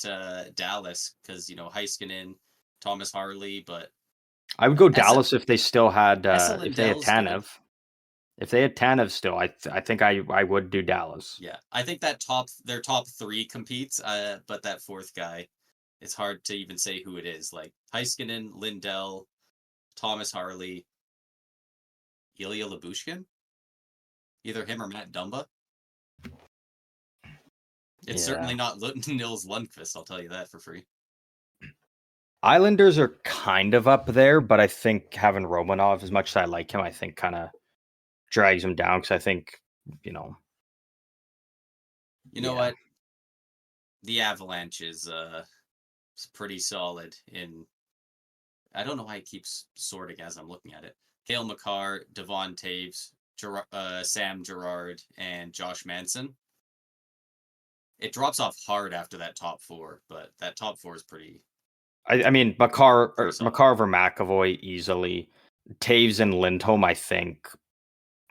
Dallas because Heiskanen, Thomas Harley, but I would go Dallas if they still had if they had Tanev. Good. If they had Tanev still, I think I would do Dallas. Yeah, I think that their top 3 competes, but that fourth guy, it's hard to even say who it is. Heiskanen, Lindell, Thomas Harley, Ilya Lyubushkin, either him or Matt Dumba. It's certainly not Nils Lundqvist, I'll tell you that for free. Islanders are kind of up there, but I think having Romanov, as much as I like him, I think kind of drags him down because I think, You know what? The Avalanche is pretty solid in. I don't know why it keeps sorting as I'm looking at it. Cale Makar, Devon Taves, Sam Girard, and Josh Manson. It drops off hard after that top four, but that top four is pretty. I mean, Makar over McAvoy easily. Taves and Lindholm, I think,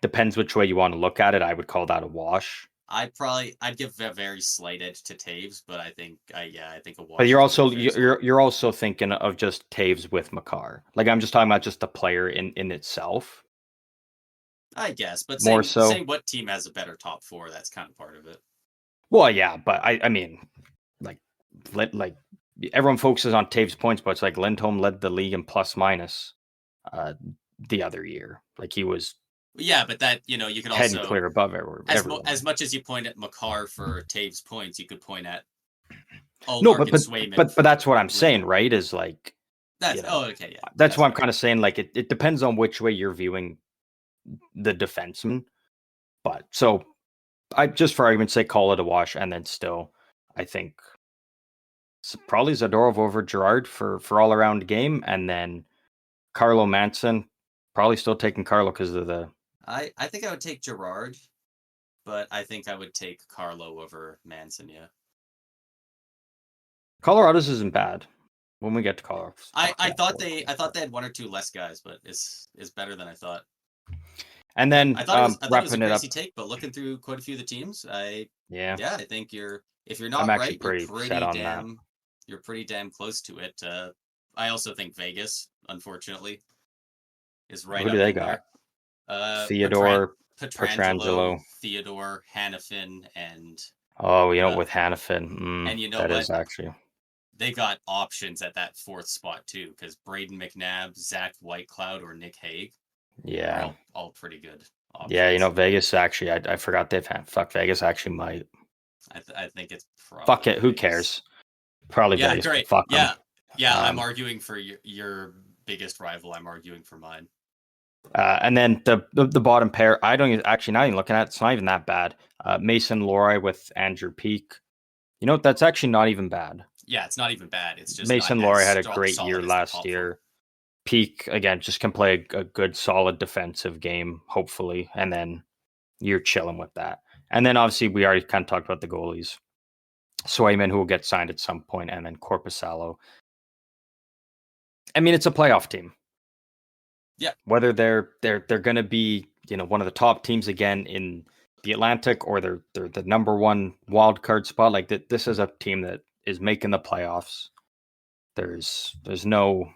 depends which way you want to look at it. I would call that a wash. I'd give a very slight edge to Taves, but I think I think a wash. But you're also thinking of just Taves with Makar. Like I'm just talking about just the player in itself. I guess, but more saying what team has a better top four, that's kind of part of it. Well, yeah, but I mean, like everyone focuses on Taves' points, but it's like Lindholm led the league in plus minus the other year. Like he was. Yeah, but that you can head also and clear above everyone. As much as you point at Makar for Taves' points, you could point at Swayman. But that's what I'm saying, right? Is like that's okay, yeah. That's what I'm kind of saying. Like it depends on which way you're viewing the defenseman. But so I just for argument's sake call it a wash, and then still I think it's probably Zadorov over Girard for all around game, and then Carlo Manson probably still taking Carlo because of the. I think I would take Girard, but I think I would take Carlo over Manson. Yeah. Colorado's isn't bad. When we get to Colorado, I thought they had one or two less guys, but it's better than I thought. And then I thought it was a crazy take, but looking through quite a few of the teams, I think if you're not right, you're pretty damn close to it. I also think Vegas, unfortunately, is right. Who do they got? Theodore, Pietrangelo, Theodore, Hannafin, and with Hannafin, and that is actually they got options at that fourth spot too, because Braden McNabb, Zach Whitecloud, or Nick Hague. Yeah, all pretty good options. Yeah, Vegas actually, I forgot they've had. Fuck, Vegas actually might. I think it's probably. Fuck it, who cares? Probably Vegas. Great. Fuck yeah, yeah. I'm arguing for your biggest rival. I'm arguing for mine. And then the bottom pair, I don't actually not even looking at it, it's not even that bad. Mason Lohrei with Andrew Peak. That's actually not even bad. Yeah, it's not even bad. It's just Mason Lohrei had a great year last year. Peak again just can play a good solid defensive game, hopefully, and then you're chilling with that. And then obviously we already kind of talked about the goalies. Swayman, who will get signed at some point, and then Korpisalo. I mean, it's a playoff team. Yeah. Whether they're going to be, one of the top teams again in the Atlantic, or they're the number one wild card spot, like that. This is a team that is making the playoffs. There's no,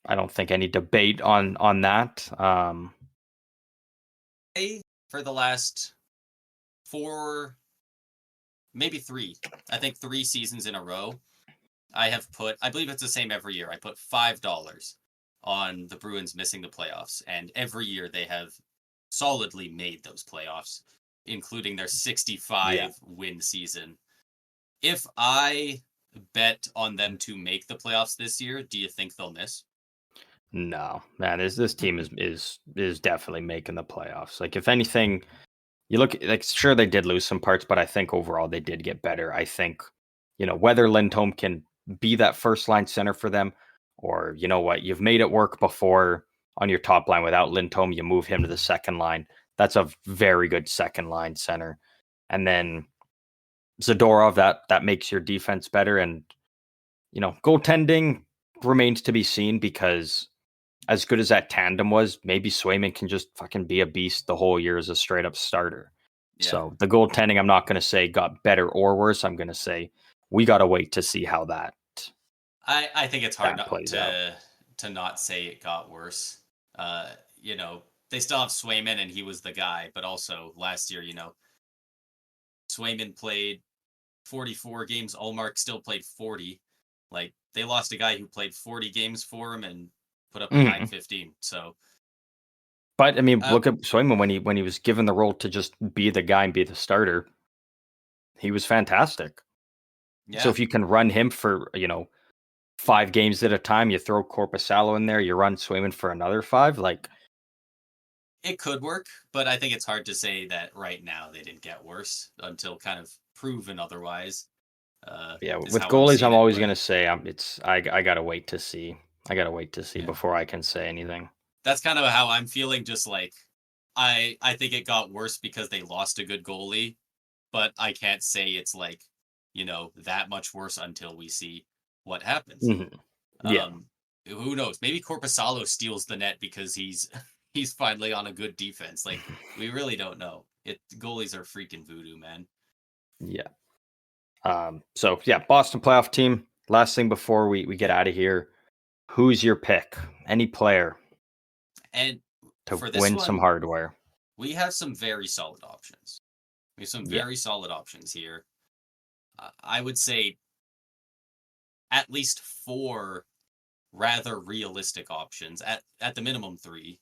I don't think any debate on that. For the last 4, maybe 3, I think 3 seasons in a row, I believe it's the same every year. I put $5 on the Bruins missing the playoffs, and every year they have solidly made those playoffs, including their 65 win season. If I bet on them to make the playoffs this year, do you think they'll miss? No, man. This team is definitely making the playoffs. Like, if anything, you look like, sure, they did lose some parts, but I think overall they did get better. I think, whether Lindholm can be that first line center for them, or you've made it work before on your top line without Lindholm, you move him to the second line. That's a very good second line center. And then Zadorov, that makes your defense better. And, goaltending remains to be seen, because as good as that tandem was, maybe Swayman can just fucking be a beast the whole year as a straight up starter. Yeah. So the goaltending, I'm not going to say got better or worse. I'm going to say we got to wait to see how that. I think it's hard to not say it got worse. They still have Swayman, and he was the guy, but also last year, Swayman played 44 games. Ullmark still played 40. Like, they lost a guy who played 40 games for him and put up a 915. So, but I mean, look at Swayman when he was given the role to just be the guy and be the starter. He was fantastic. Yeah. So if you can run him for 5 games at a time, you throw Korpisalo in there, you run Swayman for another 5. Like, it could work, but I think it's hard to say that right now they didn't get worse until kind of proven otherwise. Yeah, Is with how I'm goalies, seeing I'm it. always But gonna say I gotta wait to see. I gotta wait to see yeah, before I can say anything. that's kind of how I'm feeling. Just like I think it got worse because they lost a good goalie, but I can't say it's like that much worse until we see what happens. Hmm. Yeah, Um, who knows? Maybe Corpusalo steals the net because he's he's finally on a good defense. Like we really don't know. Goalies are freaking voodoo, man. yeah. So yeah, Boston playoff team. Last thing before we get Yeah, out of here, who's your pick? Any player and to for this win some one, hardware? we have some very solid options. We have some Yeah, very solid options here. I would say at least four rather realistic options. At the minimum three.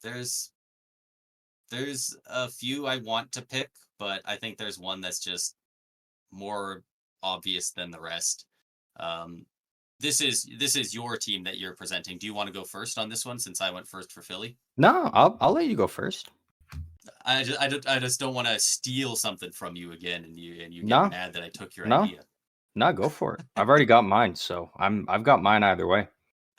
There's there's a few I want to pick, but I think there's one that's just more obvious than the rest. Um, this is your team that you're presenting. Do you want to go first on this one since I went first for Philly? no, I'll let you go first. I just don't want to steal something from you again, and you get No, mad that I took your no, idea. no, go for it. I've already got mine, so I've got mine either way.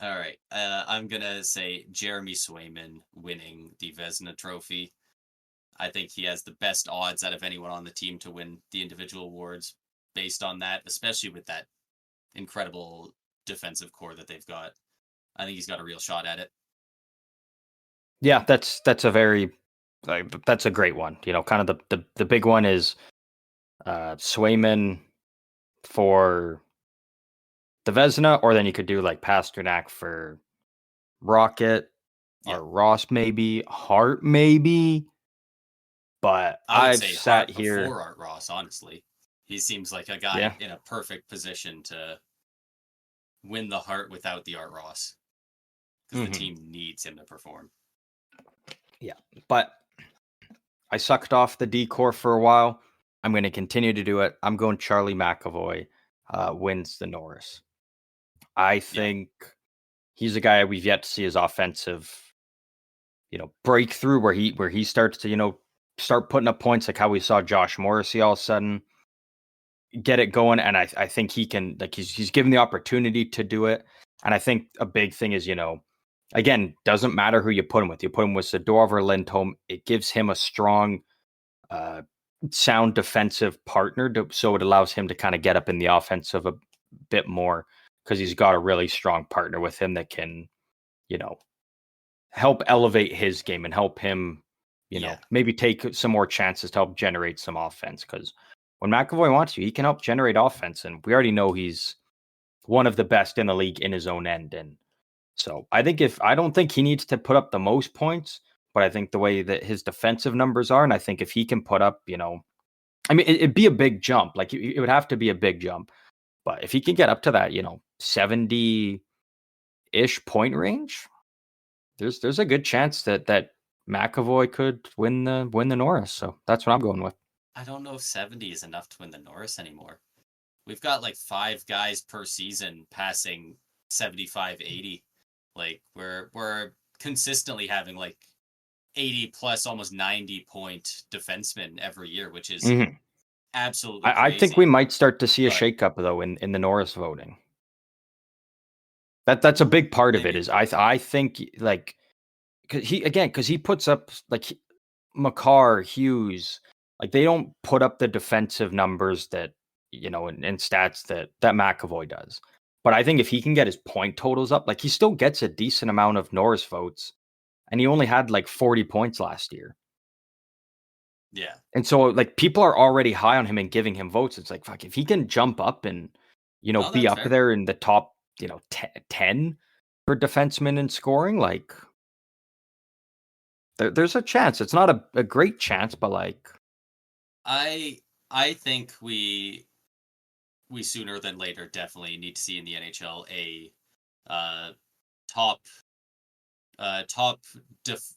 All right, I'm gonna say Jeremy Swayman winning the Vezina Trophy. I think he has the best odds out of anyone on the team to win the individual awards based on that, especially with that incredible defensive core that they've got. I think he's got a real shot at it. Yeah, that's a very that's a great one. Kind of the big one is Swayman for the Vezina, or then you could do like Pasternak for Rocket Yeah, or Ross, maybe Hart, maybe. But I would I've say sat Hart here, before Art Ross, honestly. He seems like a guy yeah, in a perfect position to win the Hart without the Art Ross because the hmm team needs him to perform. yeah. But I sucked off the decor for a while. I'm going to continue to do it. I'm going Charlie McAvoy wins the Norris. I Yeah, think he's a guy we've yet to see his offensive, breakthrough where he starts to, start putting up points like how we saw Josh Morrissey all of a sudden get it going. And I think he can, like, he's given the opportunity to do it. And I think a big thing is, again, doesn't matter who you put him with. You put him with Zadorov or Lindholm, it gives him a strong, uh, sound defensive partner, so it allows him to kind of get up in the offensive a bit more because he's got a really strong partner with him that can, you know, help elevate his game and help him, yeah. maybe take some more chances to help generate some offense. Because when McAvoy wants to, he can help generate offense, and we already know he's one of the best in the league in his own end. And so I don't think he needs to put up the most points, but I think the way that his defensive numbers are, and I think if he can put up, I mean, it'd be a big jump. Like it would have to be a big jump. But if he can get up to that, 70-ish point range, there's a good chance that McAvoy could win the Norris. So that's what I'm going with. I don't know if 70 is enough to win the Norris anymore. We've got like five guys per season passing 75, 80. Like we're consistently having like 80 plus almost 90-point defensemen every year, which is Mhm. absolutely I think we crazy. might start to see a But shakeup though in the Norris voting. That's a big part of it. maybe, Is I think like because he puts up like Makar, Hughes, like they don't put up the defensive numbers that and stats that McAvoy does. But I think if he can get his point totals up, like he still gets a decent amount of Norris votes, and he only had like 40 points last year. yeah. And so like people are already high on him and giving him votes. It's like fuck if he can jump up and No, be that's up fair. there in the top 10 for defensemen and scoring, like there's a chance. It's not a great chance, but like I I think we sooner than later definitely need to see in the NHL a uh top top def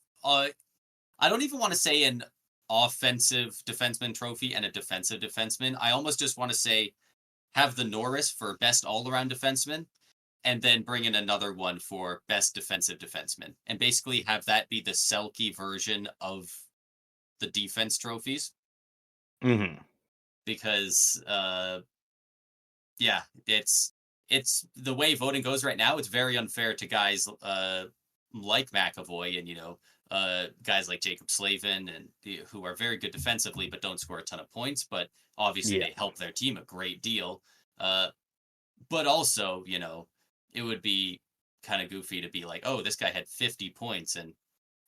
I don't even want to say an offensive defenseman trophy and a defensive defenseman. I almost just want to say have the Norris for best all around defenseman and then bring in another one for best defensive defenseman, and basically have that be the Selke version of the defense trophies. Mm-hmm. Because yeah, it's the way voting goes right now. It's very unfair to guys like McAvoy and guys like Jacob Slavin and who are very good defensively but don't score a ton of points. But obviously Yeah. they help their team a great deal. But also it would be kind of goofy to be like, oh, this guy had 50 points and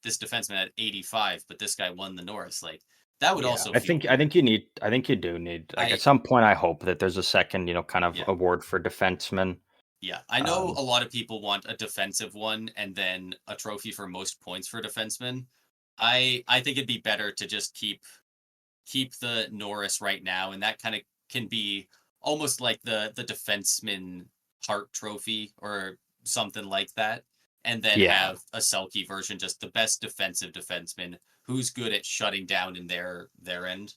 this defenseman had 85, but this guy won the Norris. Like that would Yeah, also I feel think weird. you do need like at I some point. I hope that there's a second, kind of Yeah. award for defensemen. Yeah, I know a lot of people want a defensive one and then a trophy for most points for defensemen. I think it'd be better to just keep the Norris right now, and that kind of can be almost like the defenseman Hart Trophy or something like that, and then Yeah. have a Selke version, just the best defensive defenseman who's good at shutting down in their end.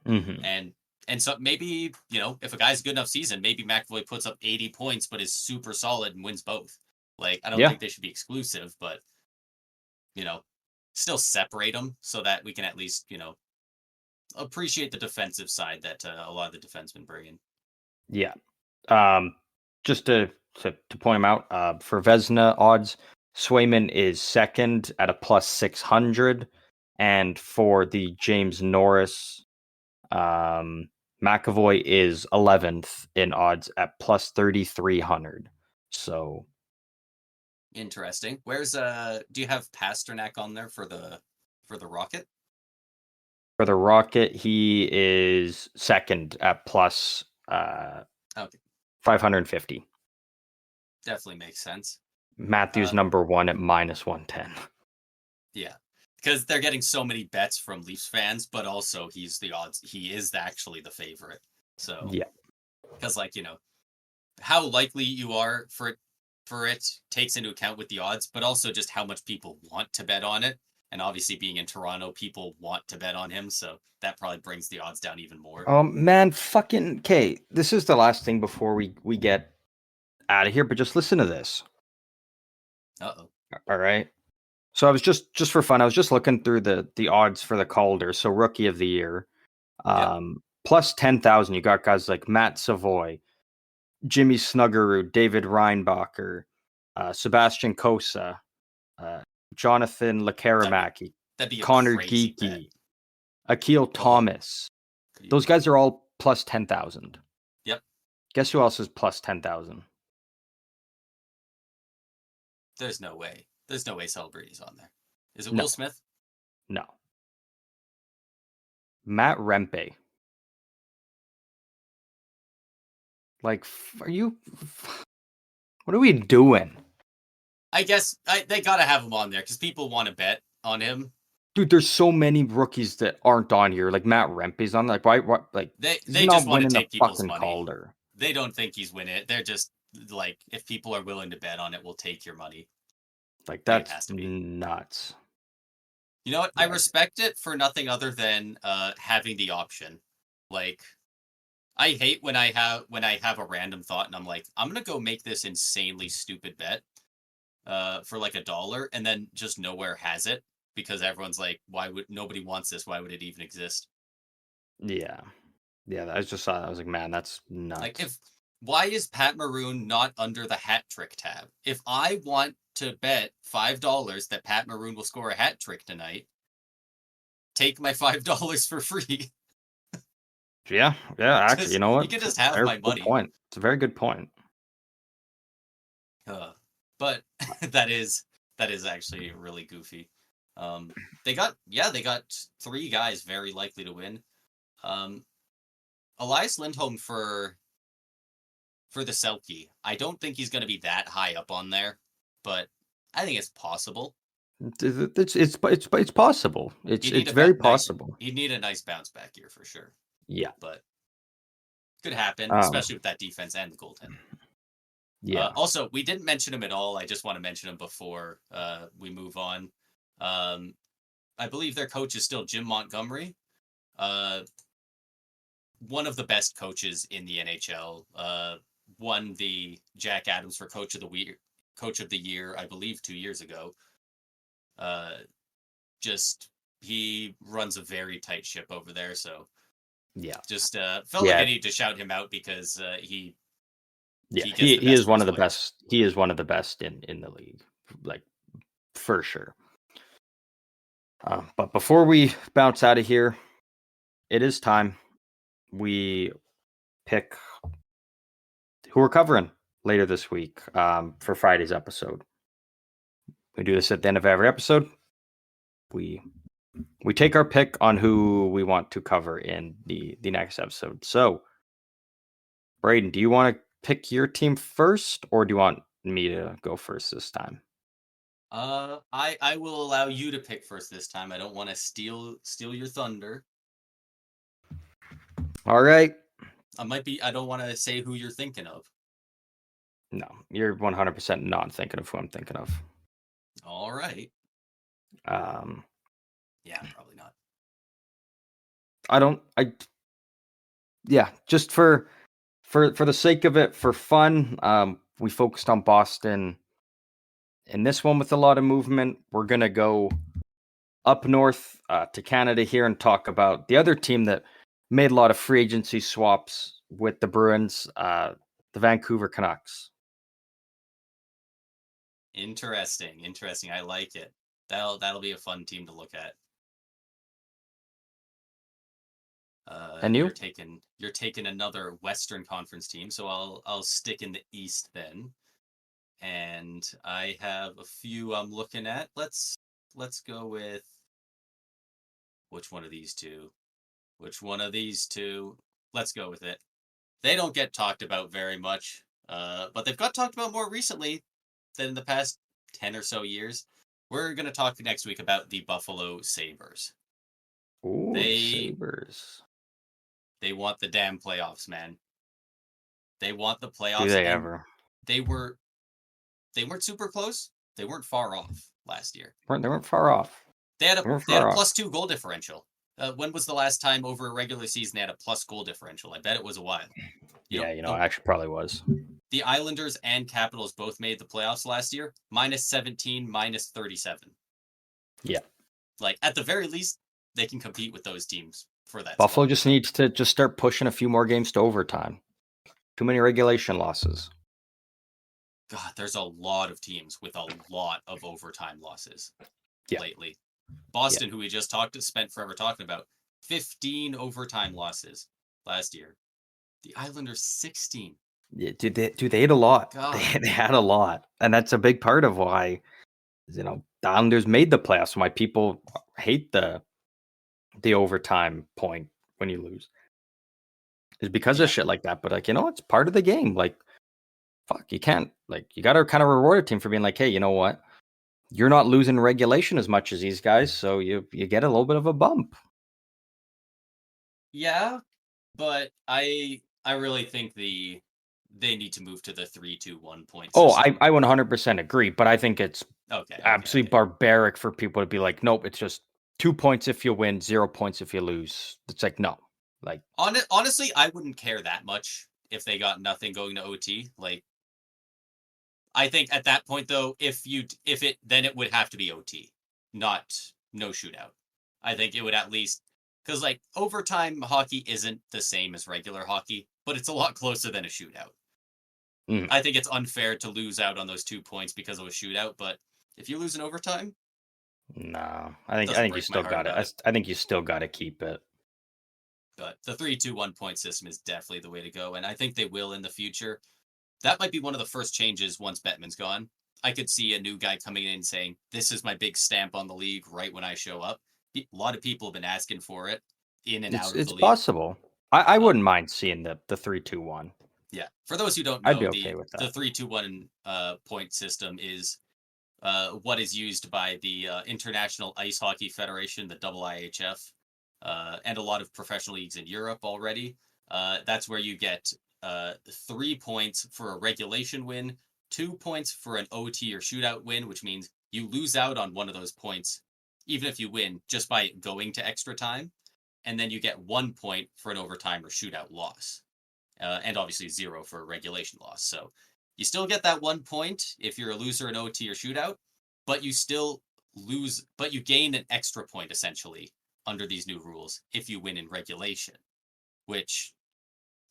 Mm-hmm. And so maybe, if a guy's good enough season, maybe McAvoy puts up 80 points but is super solid and wins both. Like, I don't Yeah. think they should be exclusive, but, you know, still separate them so that we can at least, appreciate the defensive side that a lot of the defensemen bring in. Yeah. Just to point him out, for Vesna odds, Swayman is second at a plus 600, and for the James Norris, McAvoy is 11th in odds at plus 3,300. So Interesting. Where's do you have Pasternak on there for the Rocket? for the Rocket, he is second at plus Okay, 550. definitely makes sense. Matthews number one at minus 110. Yeah, because they're getting so many bets from Leafs fans, but also he is actually the favorite. So Yeah. because how likely you are for it takes into account with the odds, but also just how much people want to bet on it. And obviously, being in Toronto, people want to bet on him, so that probably brings the odds down even more. Man, fucking okay. This is the last thing before we get out of here, but just listen to this. Uh-oh. All right. So I was just for fun, I was just looking through the odds for the Calder, so rookie of the year. Yep. Plus 10,000, you got guys like Matt Savoy, Jimmy Snuggerud, David Reinbacher, Sebastian Kosa, Jonathan Lekaramaki, That'd be a Connor crazy bet. Geeky, Akil Thomas. Those guys are all plus 10,000. Yep. Guess who else is plus 10,000? There's no way. There's no way Celebrity's on there. Is it No. Will Smith? No. Matt Rempe. Like, are you? What are we doing? I guess they gotta have him on there because people want to bet on him. Dude, there's so many rookies that aren't on here. Like Matt Rempe's on. Like, why? Like, They he's just not want to winning the take people's fucking money. Calder. They don't think he's winning it. They're just like, if people are willing to bet on it, we'll take your money. Like, that's nuts. You know what? Yeah. I respect it for nothing other than having the option. Like, I hate when I have a random thought and I'm like, I'm gonna go make this insanely stupid bet for like $1, and then just nowhere has it because everyone's like, why would nobody wants this? Why would it even exist? Yeah. I just saw that. I was like, man, that's nuts. Like, why is Pat Maroon not under the hat trick tab? If I want to bet $5 that Pat Maroon will score a hat trick tonight, take my $5 for free. Yeah. Actually, you know what? You can just have my money. Point. It's a very good point. But that is actually really goofy. They got 3 guys very likely to win. Elias Lindholm for the Selke. I don't think he's going to be that high up on there, but I think it's possible. It's possible. It's very possible. He'd need a nice bounce back year for sure. Yeah, but could happen, especially with that defense and the goaltending. Yeah. Also, we didn't mention him at all. I just want to mention him before we move on. I believe their coach is still Jim Montgomery. One of the best coaches in the NHL. won the Jack Adams for Coach of the Year, I believe 2 years ago. Just he runs a very tight ship over there, so Yeah. just felt like I need to shout him out because he gets the he is best one of the players. best. He is one of the best in the league, like for sure. But before we bounce out of here, it is time we pick who we're covering later this week for Friday's episode. We do this at the end of every episode. We take our pick on who we want to cover in the next episode. So, Braden, do you want to pick your team first, or do you want me to go first this time? I will allow you to pick first this time. I don't want to steal your thunder. All right. I don't want to say who you're thinking of. No, you're 100% not thinking of who I'm thinking of. All right. Yeah, probably not. Just for the sake of it, for fun, we focused on Boston. In this one with a lot of movement, we're going to go up north to Canada here and talk about the other team that made a lot of free agency swaps with the Bruins, the Vancouver Canucks. Interesting. I like it. That'll be a fun team to look at. And you? You're taking another Western Conference team, so I'll stick in the East then. And I have a few I'm looking at. Let's go with which one of these two? Let's go with it. They don't get talked about very much, but they've got talked about more recently than in the past 10 or so years. We're going to talk next week about the Buffalo Sabres. Ooh, Sabres. They want the damn playoffs, man. They want the playoffs. Do they ever? They weren't super close. They weren't far off last year. They weren't far off. They had a +2 goal differential. When was the last time over a regular season they had a plus goal differential? I bet it was a while. It actually probably was. The Islanders and Capitals both made the playoffs last year. -17, -37. Yeah. Like, at the very least, they can compete with those teams for that. Buffalo just needs to just start pushing a few more games to overtime. Too many regulation losses. God, there's a lot of teams with a lot of overtime losses lately. Boston, who we just spent forever talking about, 15 overtime losses last year. The Islanders, 16. Yeah, they had a lot. They had a lot. And that's a big part of why, the Islanders made the playoffs, why people hate the overtime point when you lose. It's because of shit like that. But it's part of the game. Like, fuck, you can't, you got to kind of reward a team for being like, hey, you know what? You're not losing regulation as much as these guys, so you get a little bit of a bump. Yeah, but I really think they need to move to the 3-2-1 point system. Oh, I 100% agree, but I think it's absolutely barbaric for people to be like, nope, it's just 2 points if you win, 0 points if you lose. It's like, no. Like, honestly, I wouldn't care that much if they got nothing going to OT. Like, I think at that point though, then it would have to be OT, no shootout. I think it would at least, because overtime hockey isn't the same as regular hockey, but it's a lot closer than a shootout. I think it's unfair to lose out on those 2 points because of a shootout, but if you lose in overtime, no, I think you still got it. I think you still got to keep it. But the 3-2-1 point system is definitely the way to go, and I think they will in the future. That might be one of the first changes once Bettman's gone. I could see a new guy coming in saying, this is my big stamp on the league right when I show up. A lot of people have been asking for it in and out of the league. It's possible. I wouldn't mind seeing the 3-2-1. Yeah. For those who don't know, I'd be okay with that. The 3-2-1 point system is what is used by the International Ice Hockey Federation, the IIHF, and a lot of professional leagues in Europe already. That's where you get 3 points for a regulation win, 2 points for an OT or shootout win, which means you lose out on one of those points, even if you win, just by going to extra time. And then you get 1 point for an overtime or shootout loss. and obviously 0 for a regulation loss. So you still get that 1 point if you're a loser in OT or shootout, but you still lose, but you gain an extra point essentially under these new rules if you win in regulation, which,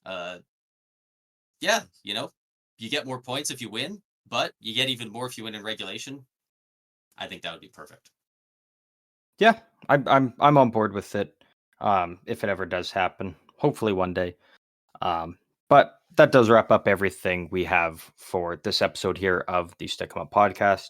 yeah, you get more points if you win, but you get even more if you win in regulation. I think that would be perfect. Yeah, I'm on board with it. If it ever does happen, hopefully one day. But that does wrap up everything we have for this episode here of the Stick 'em Up podcast.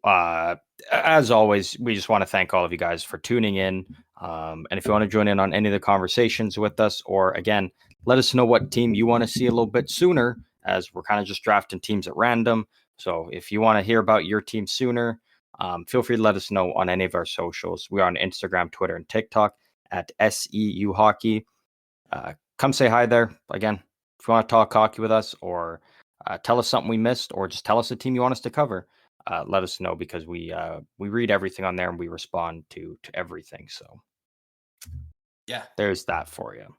As always, we just want to thank all of you guys for tuning in. And if you want to join in on any of the conversations with us, or again, let us know what team you want to see a little bit sooner, as we're kind of just drafting teams at random. So if you want to hear about your team sooner, feel free to let us know on any of our socials. We are on Instagram, Twitter, and TikTok at SEU Hockey. Come say hi there. Again, if you want to talk hockey with us, or tell us something we missed, or just tell us a team you want us to cover, let us know, because we read everything on there and we respond to everything. So yeah, there's that for you.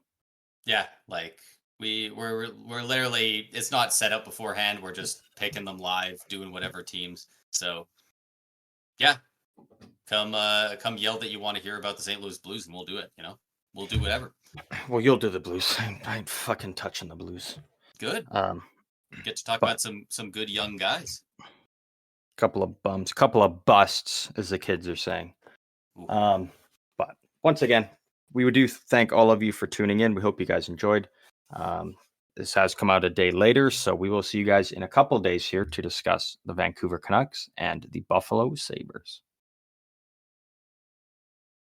Yeah, like we're literally, it's not set up beforehand. We're just picking them live, doing whatever teams. So yeah, come yell that you want to hear about the St. Louis Blues, and we'll do it. We'll do whatever. Well, you'll do the Blues. I ain't fucking touching the Blues. Good. Get to talk about some good young guys. Couple of bums, couple of busts, as the kids are saying. But once again, we do thank all of you for tuning in. We hope you guys enjoyed. This has come out a day later, so we will see you guys in a couple of days here to discuss the Vancouver Canucks and the Buffalo Sabres.